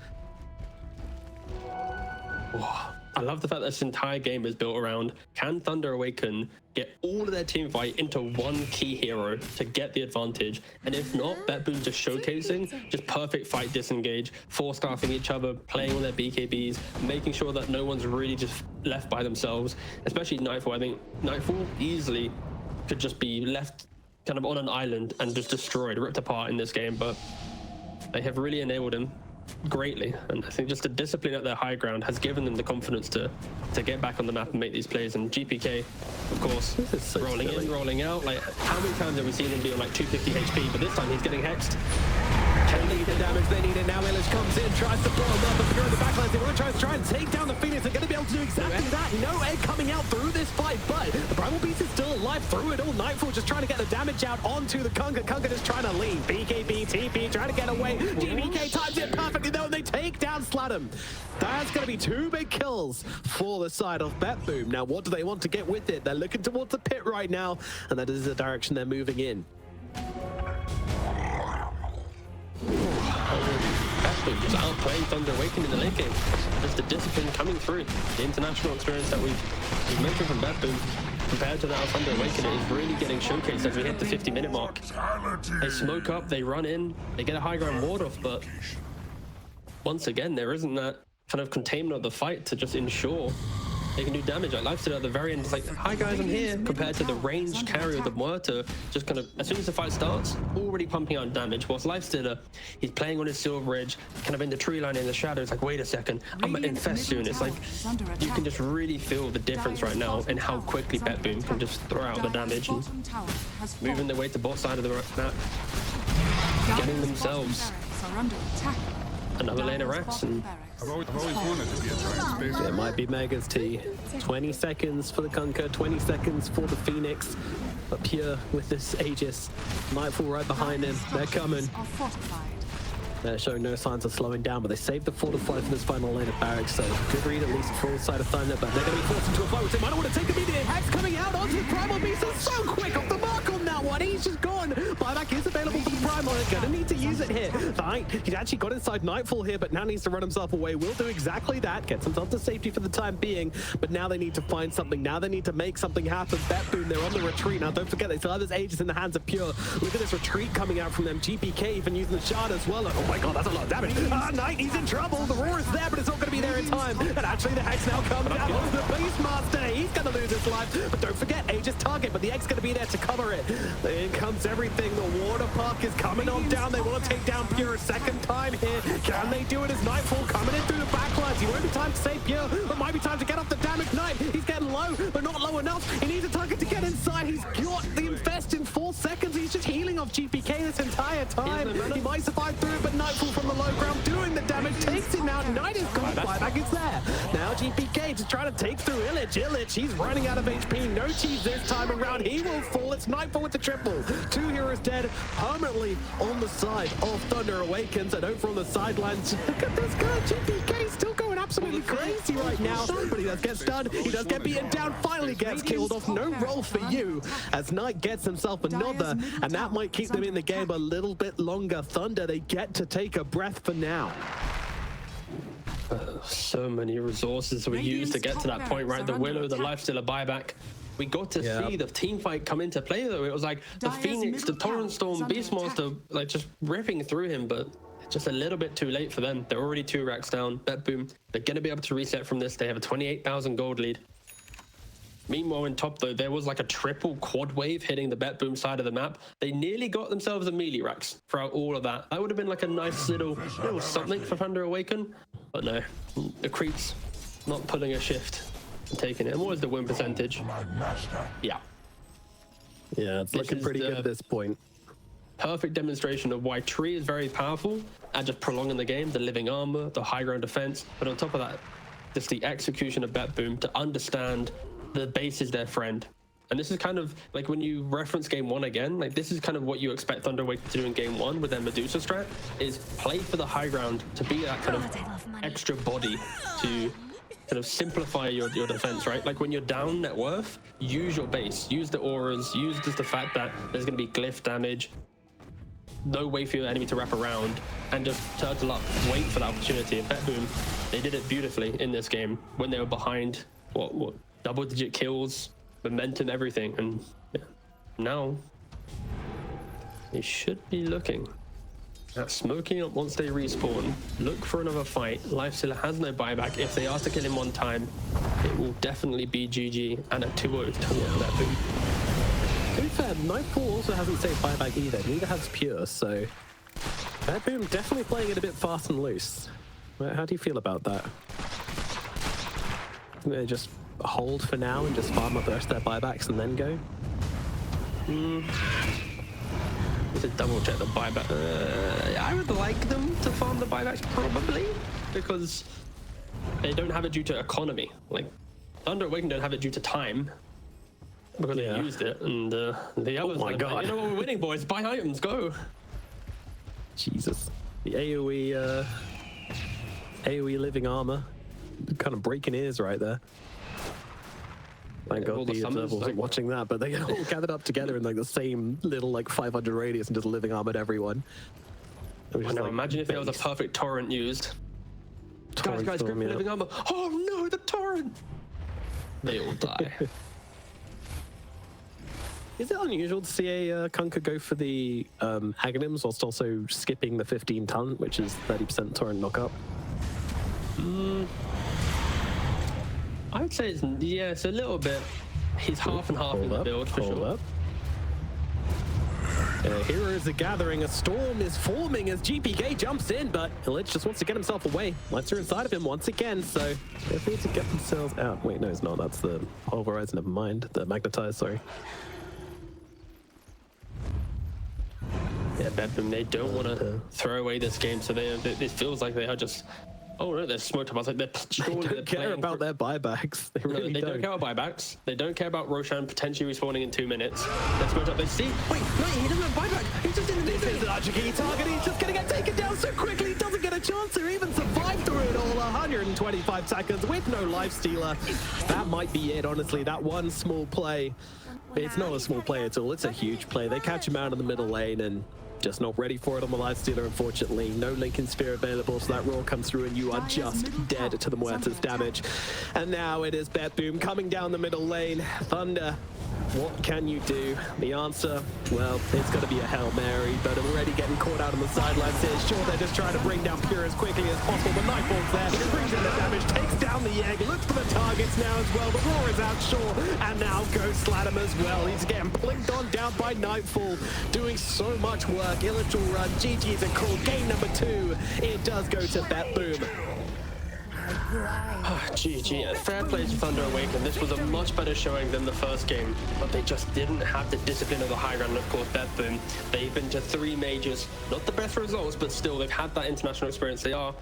Oh, I love the fact that this entire game is built around, can Thunder Awaken get all of their team fight into one key hero to get the advantage? And if not, BetBoom just showcasing just perfect fight disengage, four-scarfing each other, playing on their BKBs, making sure that no one's really just left by themselves, especially Nightfall. I think Nightfall easily could just be left kind of on an island and just destroyed, ripped apart in this game, but they have really enabled him greatly, and I think just the discipline at their high ground has given them the confidence to get back on the map and make these plays. And GPK, of course, so rolling silly. in, rolling out. Like, how many times have we seen him be on like 250 HP, but this time he's getting hexed. Can they get the damage they need? And now ILICH comes in, tries to blow him up, but Pure in the backlines, they want to try and take down the Phoenix. They're going to be able to do exactly that. No egg coming out through this fight, but the Primal Beast is still alive through it all. Nightfall just trying to get the damage out onto the Kunga. Kunga just trying to leave. BKB, TP, trying to get away. GBK times it perfectly though, and they take down SLATEM. That's going to be 2 big kills for the side of BetBoom. Now, what do they want to get with it? They're looking towards the pit right now, and that is the direction they're moving in. BetBoom just outplaying Thunder Awaken in the late game. Just the discipline coming through, the international experience that we've mentioned from BetBoom compared to that of Thunder Awaken, it is really getting showcased as we hit the 50-minute mark. They smoke up, they run in, they get a high ground ward off, but once again, there isn't that kind of containment of the fight to just ensure they can do damage. Like Lifestealer at the very end, it's like, hi guys, I'm here, compared to the ranged carry of the Muerta, just kind of, as soon as the fight starts, already pumping out damage, whilst Lifestealer, he's playing on his Silver Edge, kind of in the tree line in the shadows, like, wait a second, I'm gonna infest soon. It's like, you can just really feel the difference right now in how quickly BetBoom can just throw out the damage and moving their way to bot side of the map, getting themselves another lane of rats. And I've always wanted to be a giant space. It might be Mega's T. 20 seconds for the Kunkka, 20 seconds for the Phoenix. But Pure with this Aegis. Nightfall right behind him. They're coming. They're showing no signs of slowing down, but they saved the fortify for this final lane of barracks, so good read at least for the side of Thunder, but they're going to be forced into a fight with him. I don't want to take immediate hacks coming out onto the Primal Beast. That's so quick off the mark on that one. He's just gone. Buyback is available for the Primal. They're going to need to use it here. Fine. He's actually got inside Nightfall here, but now needs to run himself away. Will do exactly that. Gets himself to safety for the time being, but now they need to find something. Now they need to make something happen. BetBoom, they're on the retreat. Now don't forget, they still have this Aegis in the hands of Pure. Look at this retreat coming out from them. GPK even using the shard as well. Oh my god, that's a lot of damage. Knight, he's in trouble. The Roar is there, but it's not going to be there in time. And actually, the Hex now comes down onto the Beastmaster. He's going to lose his life. But don't forget, Aegis target, but the X going to be there to cover it. In comes everything. The Water Park is coming on down. They want to take down Pure a second time here. Can they do it as Nightfall coming in through the backlines? He won't be time to save Pure, but might be time to get off the damage. Knight, he's getting low, but not low enough. He needs a target to get inside. He's got the Infest in full 4 seconds. He's just healing off GPK this entire time. He might survive through it, but Nightfall from the low ground doing the damage, takes him out. Knight is gone, buyback is there. Now GPK just trying to take through ILICH. ILICH, he's running out of HP. No cheese this time around. He will fall. It's Nightfall with the triple. 2 heroes dead, permanently on the side of Thunder Awakens. And over on the sidelines, look at this guy. GPK still going absolutely crazy right now. But he does get stunned. He does get beaten down. Finally gets killed off. No roll for you as Knight gets himself another. And that might keep them in the game a little bit longer. Thunder, they get to take a breath for now. So many resources were used to get to that point, right? The Willow, the Lifestealer buyback. We got to see the team fight come into play, though. It was like the Phoenix, the Torrent Storm, Beastmaster, like just ripping through him, but just a little bit too late for them. They're already 2 racks down. BetBoom, they're going to be able to reset from this. They have a 28,000 gold lead. Meanwhile, in top, though, there was like a triple quad wave hitting the BetBoom side of the map. They nearly got themselves a melee racks throughout all of that. That would have been like a nice little something for Thunder Awaken. But no, the creeps not pulling a shift and taking it. And what was the win percentage? Yeah. Yeah, it's looking pretty good at this point. Perfect demonstration of why Tree is very powerful and just prolonging the game, the living armor, the high ground defense. But on top of that, just the execution of BetBoom to understand the base is their friend. And this is kind of like when you reference game 1 again, like this is kind of what you expect Thunder Awaken to do in game 1 with their Medusa strat, is play for the high ground to be that kind of extra body to kind of simplify your defense, right? Like when you're down net worth, use your base, use the auras, use just the fact that there's going to be glyph damage, no way for your enemy to wrap around, and just turtle up, wait for the opportunity. And BetBoom, they did it beautifully in this game when they were behind, what double-digit kills, momentum, everything. And now they should be looking at smoking up once they respawn. Look for another fight. Lifestealer has no buyback. If they are to kill him one time, it will definitely be GG and a 2-0 to BetBoom. To be fair, Nightfall also hasn't saved buyback either. Neither has Pure, so BetBoom definitely playing it a bit fast and loose. How do you feel about that? They just hold for now and just farm up the rest of their buybacks and then go? To double check the buyback. I would like them to farm the buybacks probably, because they don't have it due to economy. Like Thunder Awaken don't have it due to time, because they used it, and the others. Oh my god! Like, you know what, we're winning, boys. Buy items, go. Jesus, the AOE living armor, kind of breaking ears right there. Thank God the observer wasn't watching that, but they all gathered up together in like the same little like 500 radius and just living armored everyone. I know, like, imagine if there was a perfect torrent used. Guys, grip the living armor. Oh no, the torrent! They all die. Is it unusual to see a Kunkka go for the Aghanims whilst also skipping the 15 ton, which is 30% torrent knockup? I would say it's a little bit. He's half and half in the build for sure. Heroes are gathering. A storm is forming as GPK jumps in, but ILICH just wants to get himself away. Lights are inside of him once again, so they need to get themselves out. Wait, no, it's not. That's the Pulverize. Never mind. The Magnetize. Sorry. Yeah, BetBoom, they don't want to throw away this game, so it feels like they are just. Oh no, they're smoked up. I was like, they don't care about their buybacks. They really don't care about buybacks. They don't care about Roshan potentially respawning in 2 minutes. They're smoked up. They see. Wait, no, he doesn't have buyback. He's just in the defense. This is an Archie target. He's just going to get taken down so quickly. He doesn't get a chance to even survive through it all. 125 seconds with no Lifestealer. That might be it, honestly. That one small play. It's not a small play at all. It's a huge play. They catch him out in the middle lane and just not ready for it on the Lifestealer, unfortunately. No Lincoln Sphere available, so that roar comes through and you are just dead to the Muerta's damage. And now it is BetBoom coming down the middle lane. Thunder, what can you do? The answer, well, it's going to be a Hail Mary, but already getting caught out on the sidelines here. Sure, they're just trying to bring down Pure as quickly as possible, but Nightfall's there. He brings in the damage, takes down the egg, looks for the targets now as well. The roar is out, sure, and now goes SLATEM as well. He's getting blinked on down by Nightfall, doing so much work. ILICH will run. GG's a call. Game number 2. It does go to BetBoom. GG. Fair play to Thunder Awaken. This was a much better showing than the first game, but they just didn't have the discipline of the high ground. And of course, BetBoom, they've been to 3 majors. Not the best results, but still, they've had that international experience. They are